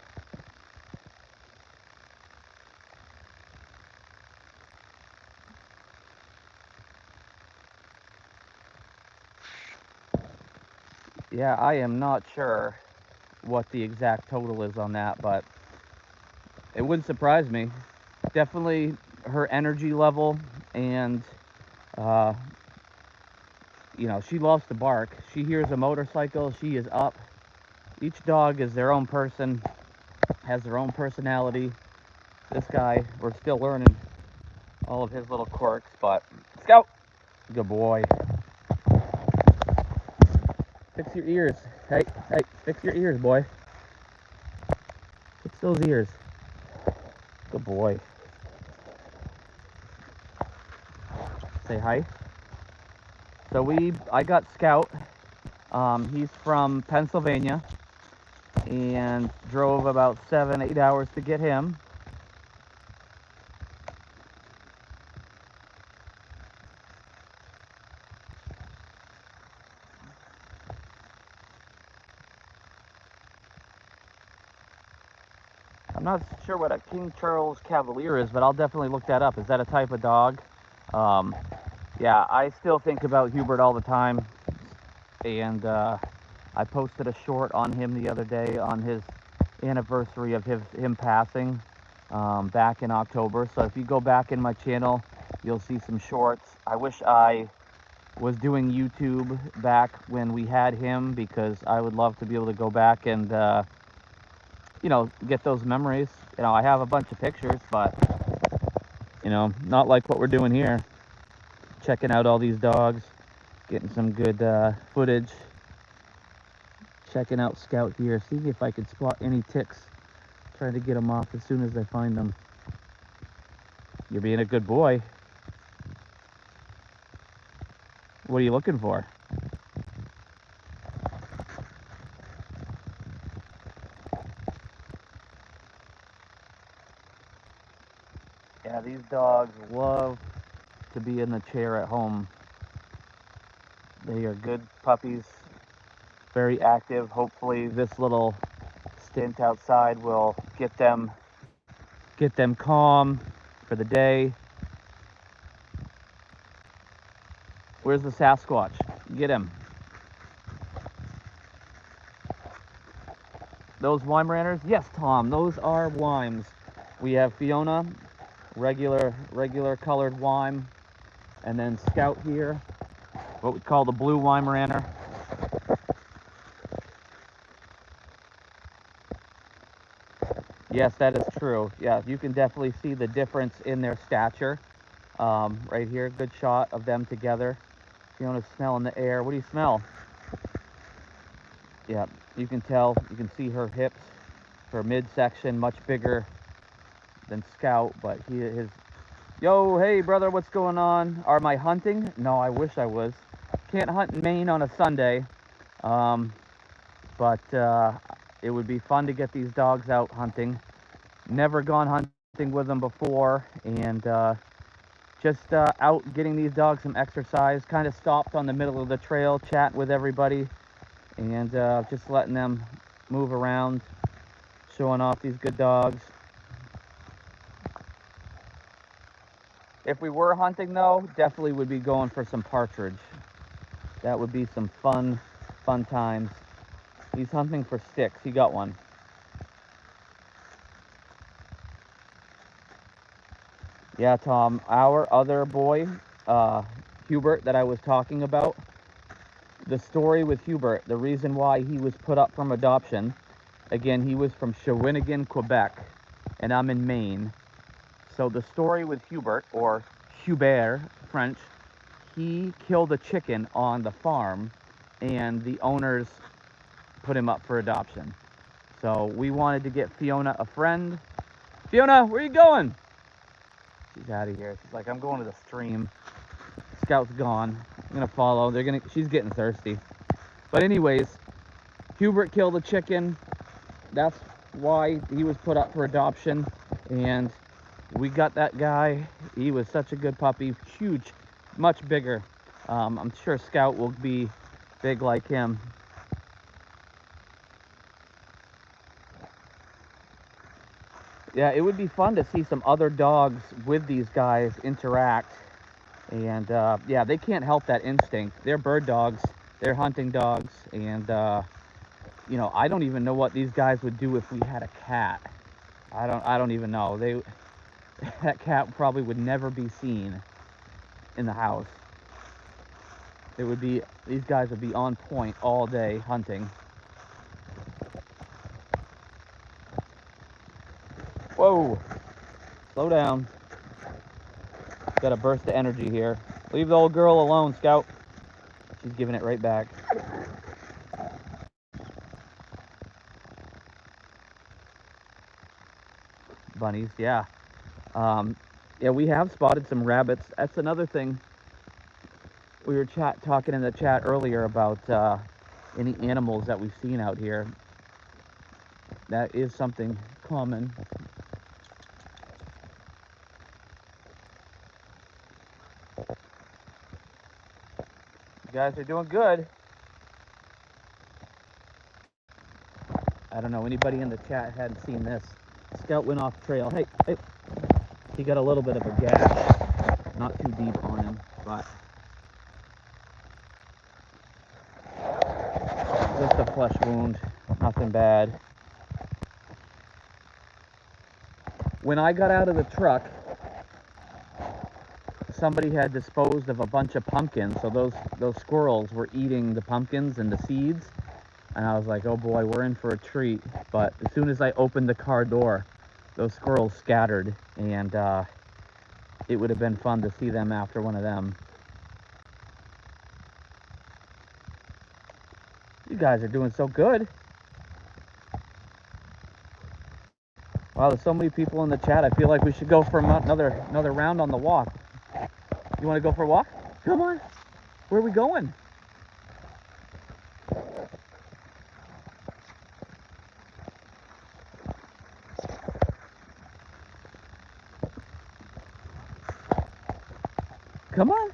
Yeah, I am not sure what the exact total is on that, but it wouldn't surprise me. Definitely her energy level, and you know, she loves to bark. She hears a motorcycle, she is up. Each dog is their own person, has their own personality. This guy, we're still learning all of his little quirks, but Scout, good boy. Fix your ears. Hey, hey, fix your ears, boy. Fix those ears. Good boy. Say hi. So I got Scout. He's from Pennsylvania, and drove about 7-8 hours to get him. I'm not sure what a King Charles Cavalier is, but I'll definitely look that up. Is that a type of dog? Yeah, I still think about Hubert all the time, and I posted a short on him the other day on his anniversary of him passing back in October. So if you go back in my channel, you'll see some shorts. I wish I was doing YouTube back when we had him, because I would love to be able to go back and you know, get those memories. You know, I have a bunch of pictures, but you know, not like what we're doing here, checking out all these dogs, getting some good footage, checking out Scout here, seeing if I could spot any ticks, trying to get them off as soon as I find them. You're being a good boy. What are you looking for? Yeah, these dogs love to be in the chair at home. They are good puppies, very active. Hopefully this little stint outside will get them calm for the day. Where's the Sasquatch? Get him. Those Weimaraners? Yes, Tom, those are Weims. We have Fiona, regular colored Weim, and then Scout here, what we call the blue Weimaraner. Yes, that is true. Yeah, you can definitely see the difference in their stature. Right here, good shot of them together. Fiona's smelling the air. What do you smell? Yeah, you can tell, you can see her hips, her midsection much bigger than Scout, but his, yo, hey brother, what's going on? Am I hunting? No, I wish I was. Can't hunt in Maine on a Sunday, but it would be fun to get these dogs out hunting. Never gone hunting with them before, and just out getting these dogs some exercise. Kind of stopped on the middle of the trail, chatting with everybody, and just letting them move around. showing off these good dogs. If we were hunting though, definitely would be going for some partridge. That would be some fun times. He's hunting for sticks. He got one. Yeah, Tom, our other boy, Hubert, that I was talking about, the story with Hubert, the reason why he was put up from adoption, again, he was from Shawinigan, Quebec, and I'm in Maine. So the story with Hubert, or Hubert, French, he killed a chicken on the farm, and the owners put him up for adoption. So we wanted to get Fiona a friend. Fiona, where are you going? She's out of here. She's like, I'm going to the stream. Scout's gone. I'm gonna follow. She's getting thirsty. But anyways, Hubert killed a chicken. That's why he was put up for adoption. And we got that guy. He was such a good puppy. Huge, much bigger. I'm sure Scout will be big like him. Yeah, it would be fun to see some other dogs with these guys interact. And yeah, they can't help that instinct. They're bird dogs, they're hunting dogs, and you know, I don't even know what these guys would do if we had a cat. I don't even know. That cat probably would never be seen in the house. These guys would be on point all day hunting. Whoa, slow down. Got a burst of energy here. Leave the old girl alone, Scout. She's giving it right back. Bunnies, yeah. Yeah, we have spotted some rabbits. That's another thing. We were talking in the chat earlier about any animals that we've seen out here. That is something common. You guys are doing good. I don't know, anybody in the chat hadn't seen this. Scout went off trail. Hey, hey. He got a little bit of a gash. Not too deep on him, but just a flesh wound. Nothing bad. When I got out of the truck, somebody had disposed of a bunch of pumpkins, so those squirrels were eating the pumpkins and the seeds, and I was like, oh boy, we're in for a treat. But as soon as I opened the car door, those squirrels scattered, and it would have been fun to see them after one of them. You guys are doing so good. Wow, there's so many people in the chat. I feel like we should go for another round on the walk. You want to go for a walk? Come on. Where are we going? Come on.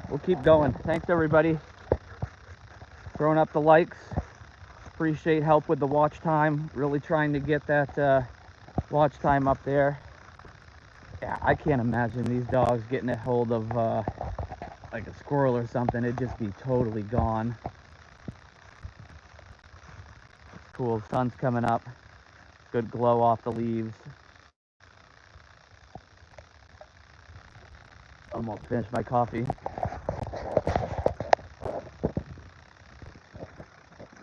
We'll keep going. Thanks, everybody. Throwing up the likes. Appreciate help with the watch time. Really trying to get that watch time up there. Yeah, I can't imagine these dogs getting a hold of like a squirrel or something. It'd just be totally gone. Cool, sun's coming up. Good glow off the leaves. Almost finished my coffee.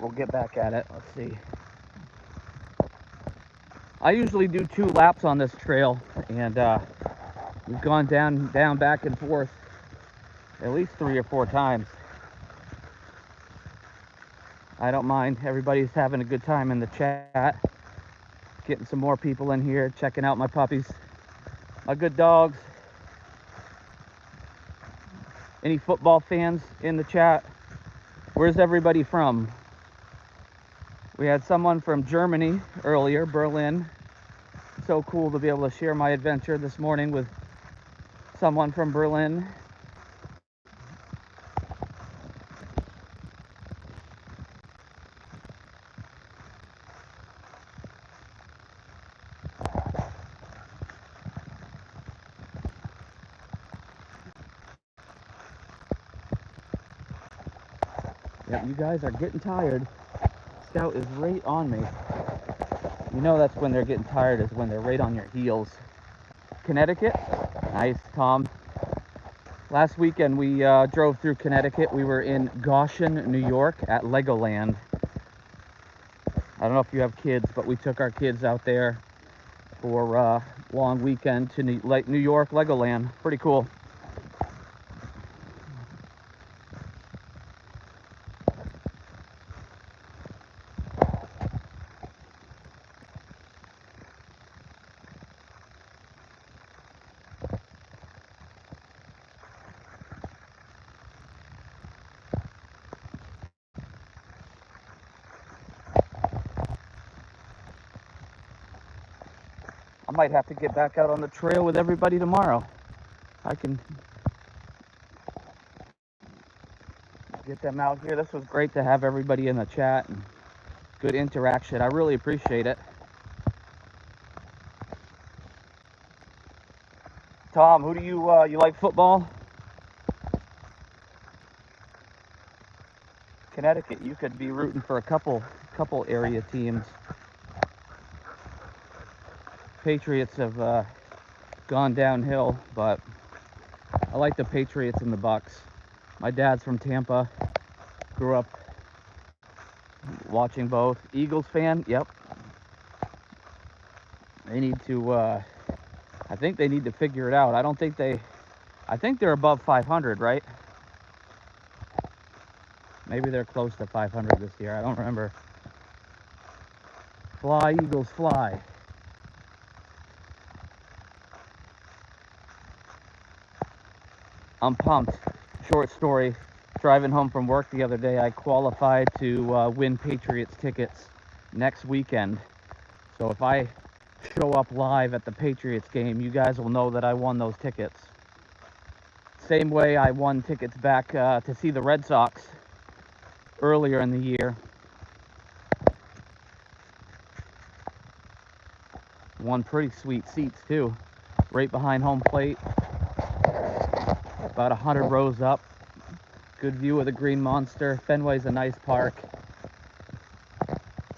We'll get back at it. Let's see. I usually do 2 laps on this trail, and we've gone down, back and forth at least 3 or 4 times. I don't mind. Everybody's having a good time in the chat. Getting some more people in here, checking out my puppies, my good dogs. Any football fans in the chat? Where's everybody from? We had someone from Germany earlier, Berlin. So cool to be able to share my adventure this morning with someone from Berlin. Yeah, you guys are getting tired. Scout is right on me. You know that's when they're getting tired, is when they're right on your heels. Connecticut. Nice, Tom. Last weekend we drove through Connecticut. We were in Goshen, New York at Legoland. I don't know if you have kids, but we took our kids out there for a long weekend to New York Legoland. Pretty cool. I might have to get back out on the trail with everybody tomorrow. I can get them out here. This was great to have everybody in the chat and good interaction. I really appreciate it. Tom, who do you like football? Connecticut, you could be rooting for a couple area teams. Patriots have gone downhill, but I like the Patriots and the Bucks. My dad's from Tampa. Grew up watching both. Eagles fan, yep. They need to, I think they need to figure it out. I think they're above 500, right? Maybe they're close to 500 this year. I don't remember. Fly, Eagles, fly. I'm pumped. Short story. Driving home from work the other day, I qualified to win Patriots tickets next weekend. So if I show up live at the Patriots game, you guys will know that I won those tickets. Same way I won tickets back to see the Red Sox earlier in the year. Won pretty sweet seats too. Right behind home plate. About 100 rows up. Good view of the Green Monster. Fenway's a nice park.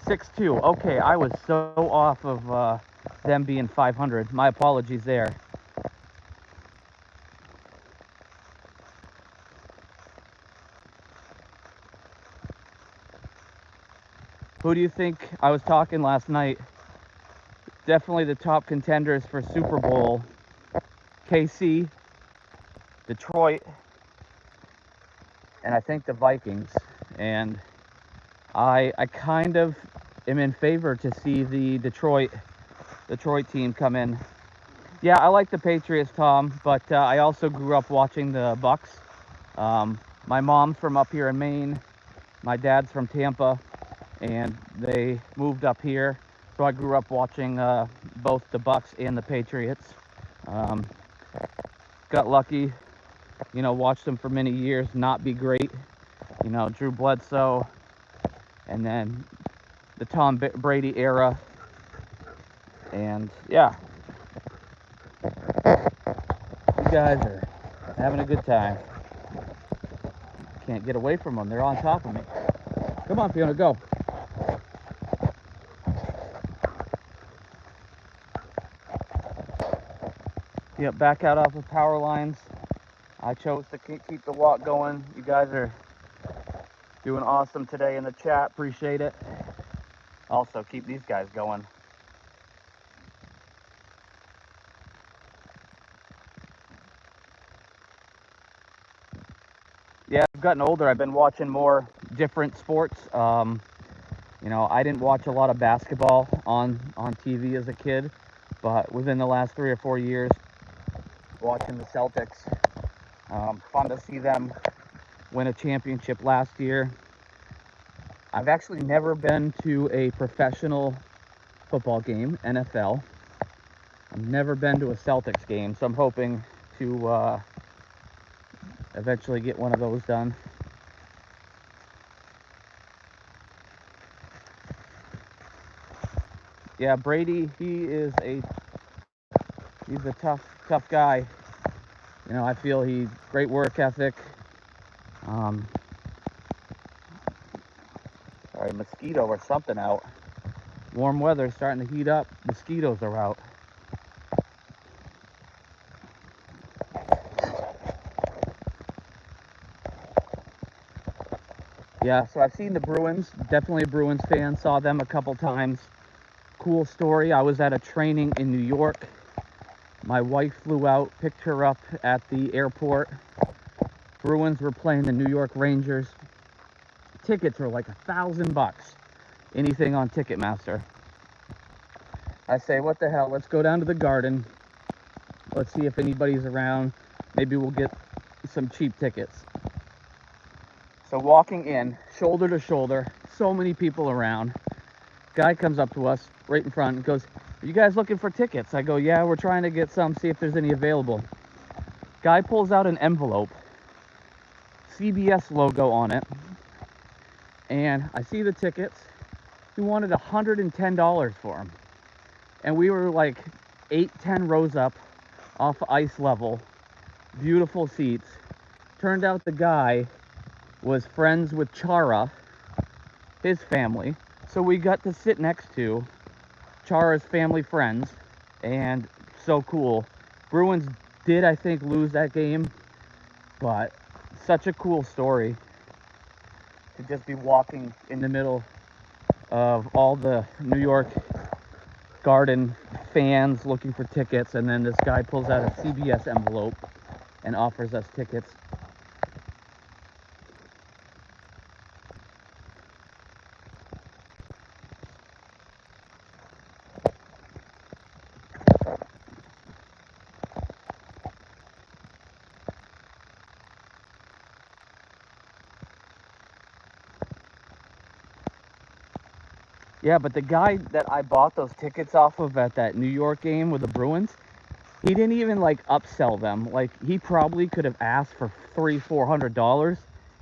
6-2. Okay, I was so off of them being 500. My apologies there. Who do you think? I was talking last night. Definitely the top contenders for Super Bowl. KC, Detroit, and I think the Vikings. And I kind of am in favor to see the Detroit team come in. Yeah, I like the Patriots, Tom, but I also grew up watching the Bucks. My mom's from up here in Maine. My dad's from Tampa, and they moved up here. So I grew up watching both the Bucks and the Patriots. Got lucky, watched them for many years not be great. Drew Bledsoe, and then the Tom Brady era. And yeah, you guys are having a good time. Can't get away from them. They're on top of me. Come on, Fiona, go. Yep, back out off the power lines. I chose to keep the walk going. You guys are doing awesome today in the chat. Appreciate it. Also, keep these guys going. Yeah, I've gotten older. I've been watching more different sports. I didn't watch a lot of basketball on TV as a kid, but within the last 3 or 4 years, watching the Celtics. Fun to see them win a championship last year. I've actually never been to a professional football game, NFL. I've never been to a Celtics game, so I'm hoping to eventually get one of those done. Yeah, Brady, he's a tough guy. I feel great work ethic. Probably a mosquito or something out. Warm weather starting to heat up. Mosquitoes are out. Yeah, so I've seen the Bruins. Definitely a Bruins fan. Saw them a couple times. Cool story. I was at a training in New York. My wife flew out, picked her up at the airport. Bruins were playing the New York Rangers. Tickets were like $1,000. Anything on Ticketmaster. I say, what the hell? Let's go down to the Garden. Let's see if anybody's around. Maybe we'll get some cheap tickets. So walking in, shoulder to shoulder, so many people around. Guy comes up to us right in front and goes, "Are you guys looking for tickets?" I go, "Yeah, we're trying to get some, see if there's any available." Guy pulls out an envelope, CBS logo on it, and I see the tickets. He wanted $110 for them. And we were like 8-10 rows up off ice level, beautiful seats. Turned out the guy was friends with Chara, his family. So we got to sit next to Chara's family friends, and so cool. Bruins did, I think, lose that game, but such a cool story to just be walking in the middle of all the New York Garden fans looking for tickets, and then this guy pulls out a CBS envelope and offers us tickets. Yeah, but the guy that I bought those tickets off of at that New York game with the Bruins, he didn't even like upsell them. Like, he probably could have asked for $300-400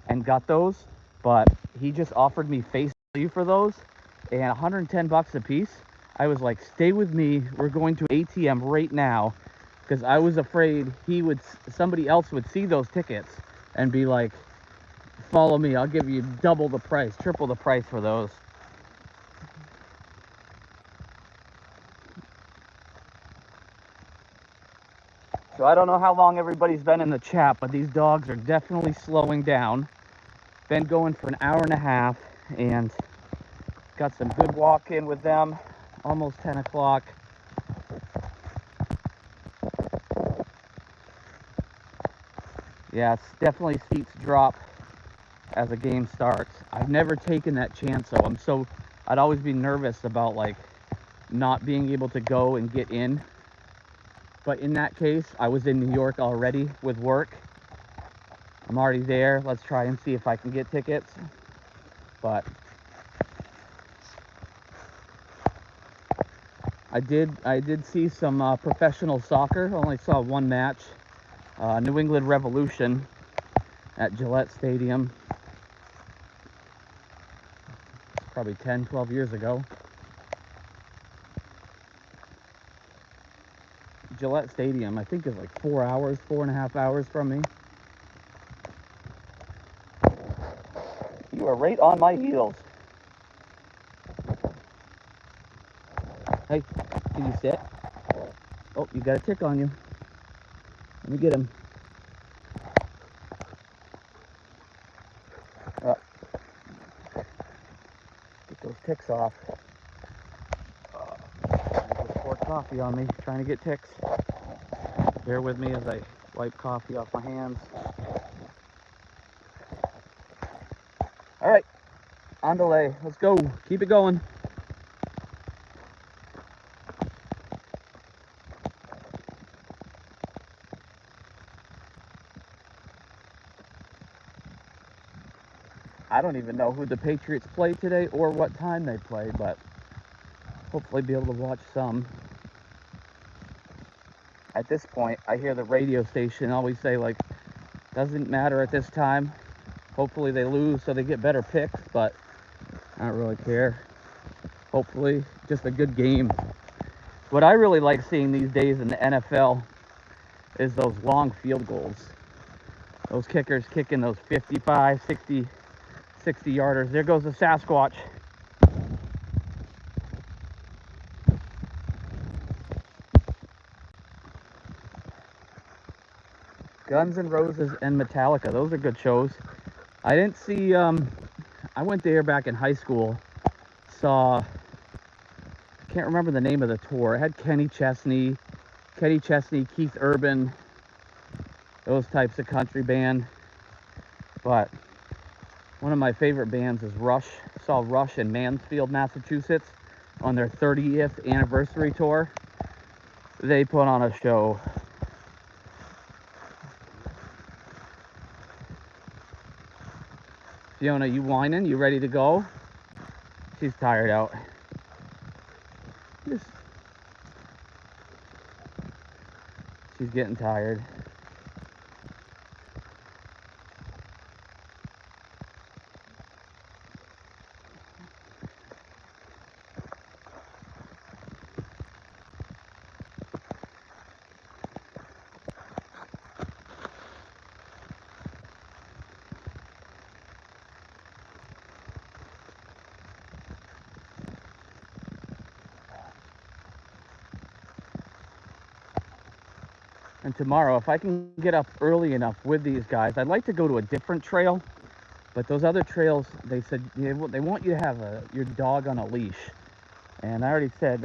and got those, but he just offered me face value for those, and $110 a piece. I was like, stay with me. We're going to ATM right now, because I was afraid somebody else would see those tickets and be like, follow me. I'll give you double the price, triple the price for those. So I don't know how long everybody's been in the chat, but these dogs are definitely slowing down. Been going for an hour and a half, and got some good walk in with them. Almost 10 o'clock. Yeah, it's definitely seats drop as a game starts. I've never taken that chance, though. I'd always be nervous about like not being able to go and get in. But in that case, I was in New York already with work. I'm already there. Let's try and see if I can get tickets. But I did see some professional soccer. Only saw one match. New England Revolution at Gillette Stadium. Probably 10-12 years ago. Gillette Stadium, I think, is like 4.5 hours from me. You are right on my heels. Hey, can you sit? Oh, you got a tick on you. Let me get him. Get those ticks off. I just poured coffee on me, trying to get ticks. Bear with me as I wipe coffee off my hands. All right, on delay. Let's go. Keep it going. I don't even know who the Patriots play today or what time they play, but hopefully be able to watch some. At this point, I hear the radio station always say, like, doesn't matter at this time. Hopefully they lose so they get better picks, but I don't really care. Hopefully, just a good game. What I really like seeing these days in the NFL is those long field goals. Those kickers kicking those 55, 60, 60 yarders. There goes the Sasquatch. Guns N' Roses and Metallica. Those are good shows. I didn't see, I went there back in high school. Saw, can't remember the name of the tour. It had Kenny Chesney, Keith Urban, those types of country band. But one of my favorite bands is Rush. Saw Rush in Mansfield, Massachusetts on their 30th anniversary tour. They put on a show. Fiona, you whining? You ready to go? She's tired out. She's getting tired. And tomorrow, if I can get up early enough with these guys, I'd like to go to a different trail. But those other trails, they said they want you to have your dog on a leash. And I already said,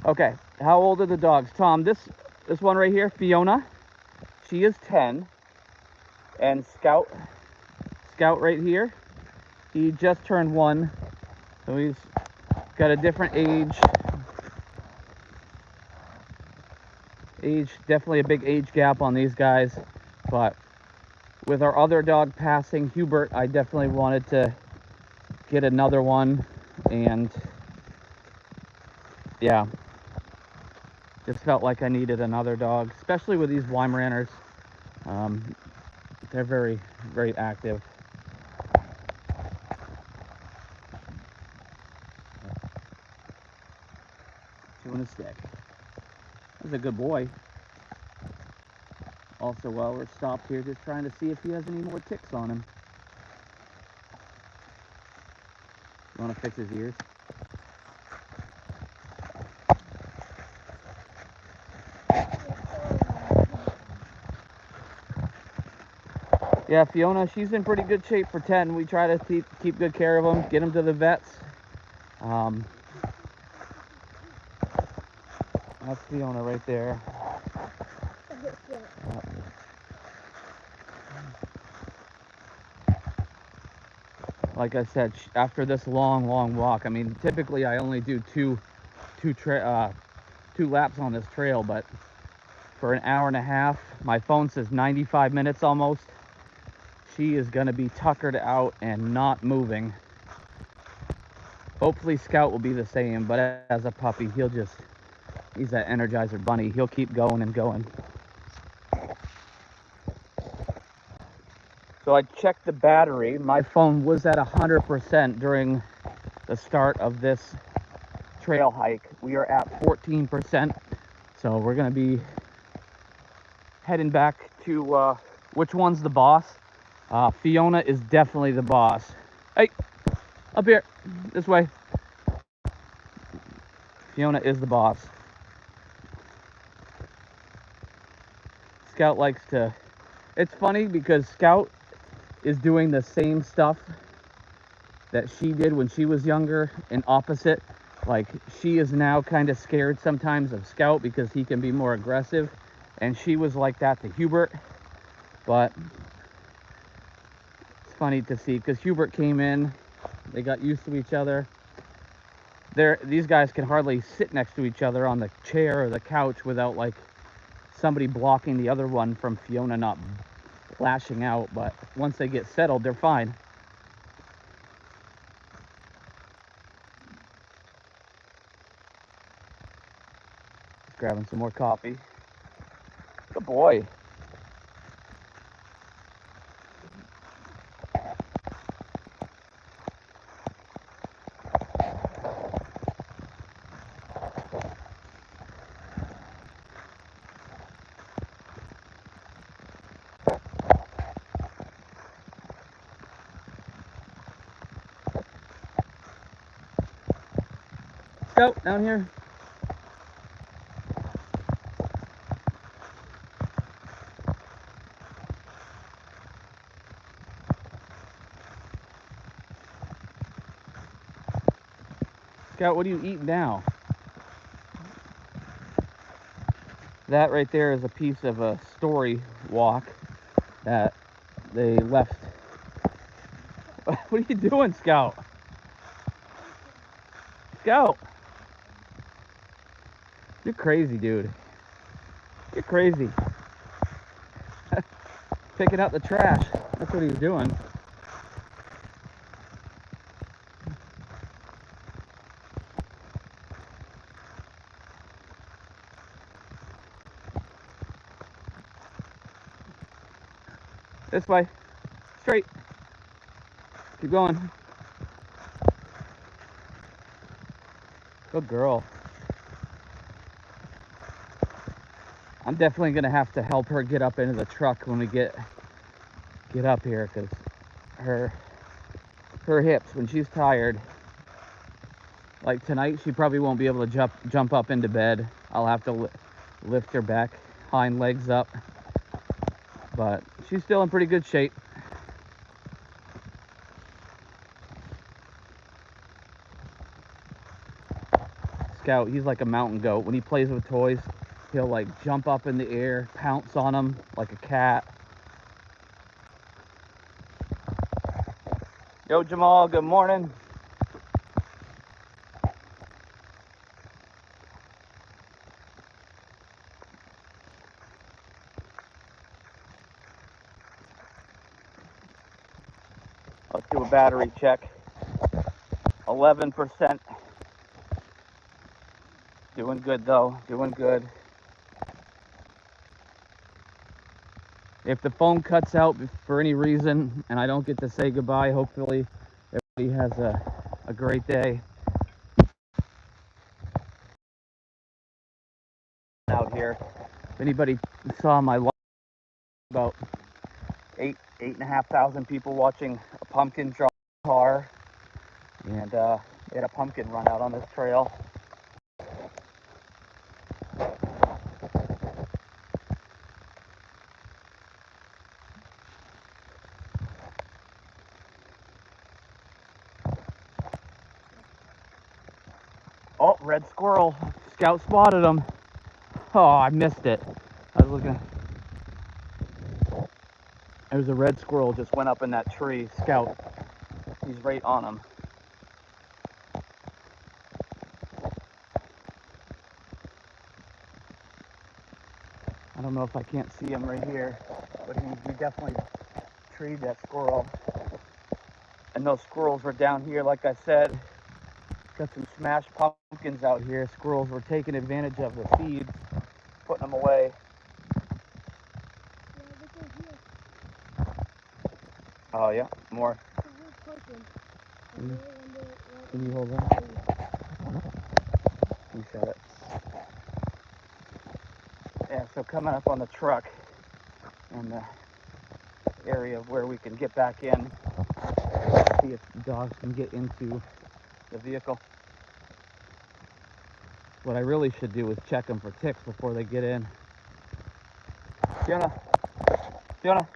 okay, how old are the dogs? Tom, this one right here, Fiona, she is 10. And Scout right here, he just turned 1. So he's got a different age, definitely a big age gap on these guys. But with our other dog passing, Hubert, I definitely wanted to get another one. And yeah, just felt like I needed another dog, especially with these Weimaraners. They're very, very active. Chewing a stick. That's a good boy. Also, while we're stopped here, just trying to see if he has any more ticks on him. You want to fix his ears? Yeah, Fiona, she's in pretty good shape for 10. We try to keep good care of them, get them to the vets. That's Fiona right there. Like I said, after this long walk, I mean, typically I only do two laps on this trail, but for an hour and a half, my phone says 95 minutes almost. She is going to be tuckered out and not moving. Hopefully Scout will be the same, but as a puppy, he's that Energizer bunny. He'll keep going and going. So I checked the battery. My phone was at 100% during the start of this trail hike. We are at 14%. So we're going to be heading back to, which one's the boss? Fiona is definitely the boss. Hey, up here, this way. Fiona is the boss. Scout likes to, it's funny because Scout is doing the same stuff that she did when she was younger and opposite. Like, she is now kind of scared sometimes of Scout because he can be more aggressive. And she was like that to Hubert. But it's funny to see because Hubert came in, they got used to each other. These guys can hardly sit next to each other on the chair or the couch without like somebody blocking the other one from Fiona not lashing out. But once they get settled, they're fine. Grabbing some more coffee. Good boy. Scout, down here. Scout, what are you eating now? That right there is a piece of a story walk that they left. What are you doing, Scout? Scout! You're crazy, dude. You're crazy. Picking up the trash. That's what he's doing. This way. Straight. Keep going. Good girl. I'm definitely gonna have to help her get up into the truck when we get up here, because her hips, when she's tired, like tonight, she probably won't be able to jump up into bed. I'll have to lift her back hind legs up, but she's still in pretty good shape. Scout, he's like a mountain goat. When he plays with toys, he'll like jump up in the air, pounce on them like a cat. Yo, Jamal, good morning. Let's do a battery check. 11%. Doing good though, doing good. If the phone cuts out for any reason and I don't get to say goodbye, hopefully everybody has a great day out here. If anybody saw my live, about 8,500 people watching a pumpkin draw car, and they had a pumpkin run out on this trail. Oh, red squirrel. Scout spotted him. Oh, I missed it. I was looking. There's a red squirrel just went up in that tree. Scout. He's right on him. I don't know if I can't see him right here, but he definitely treed that squirrel. And those squirrels were down here, like I said. Got some smashed pumpkins out here. Squirrels were taking advantage of the seeds, putting them away. Oh yeah, more. Can you hold that? You said it. Yeah, so coming up on the truck in the area of where we can get back in, see if dogs can get into the vehicle. What I really should do is check them for ticks before they get in. Fiona! Fiona!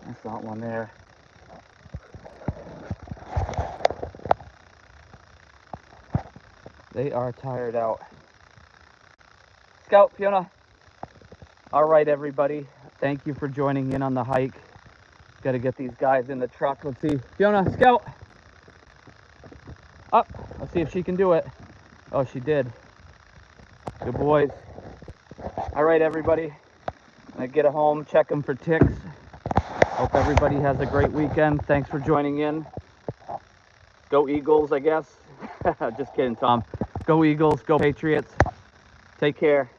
That's not one there. They are tired out. Scout, Fiona. All right, everybody. Thank you for joining in on the hike. Got to get these guys in the truck. Let's see. Fiona, Scout. Up. Let's see if she can do it. Oh, she did. Good boys. All right, everybody. I'm going to get home, check them for ticks. Hope everybody has a great weekend. Thanks for joining in. Go Eagles, I guess. Just kidding, Tom. Go Eagles. Go Patriots. Take care.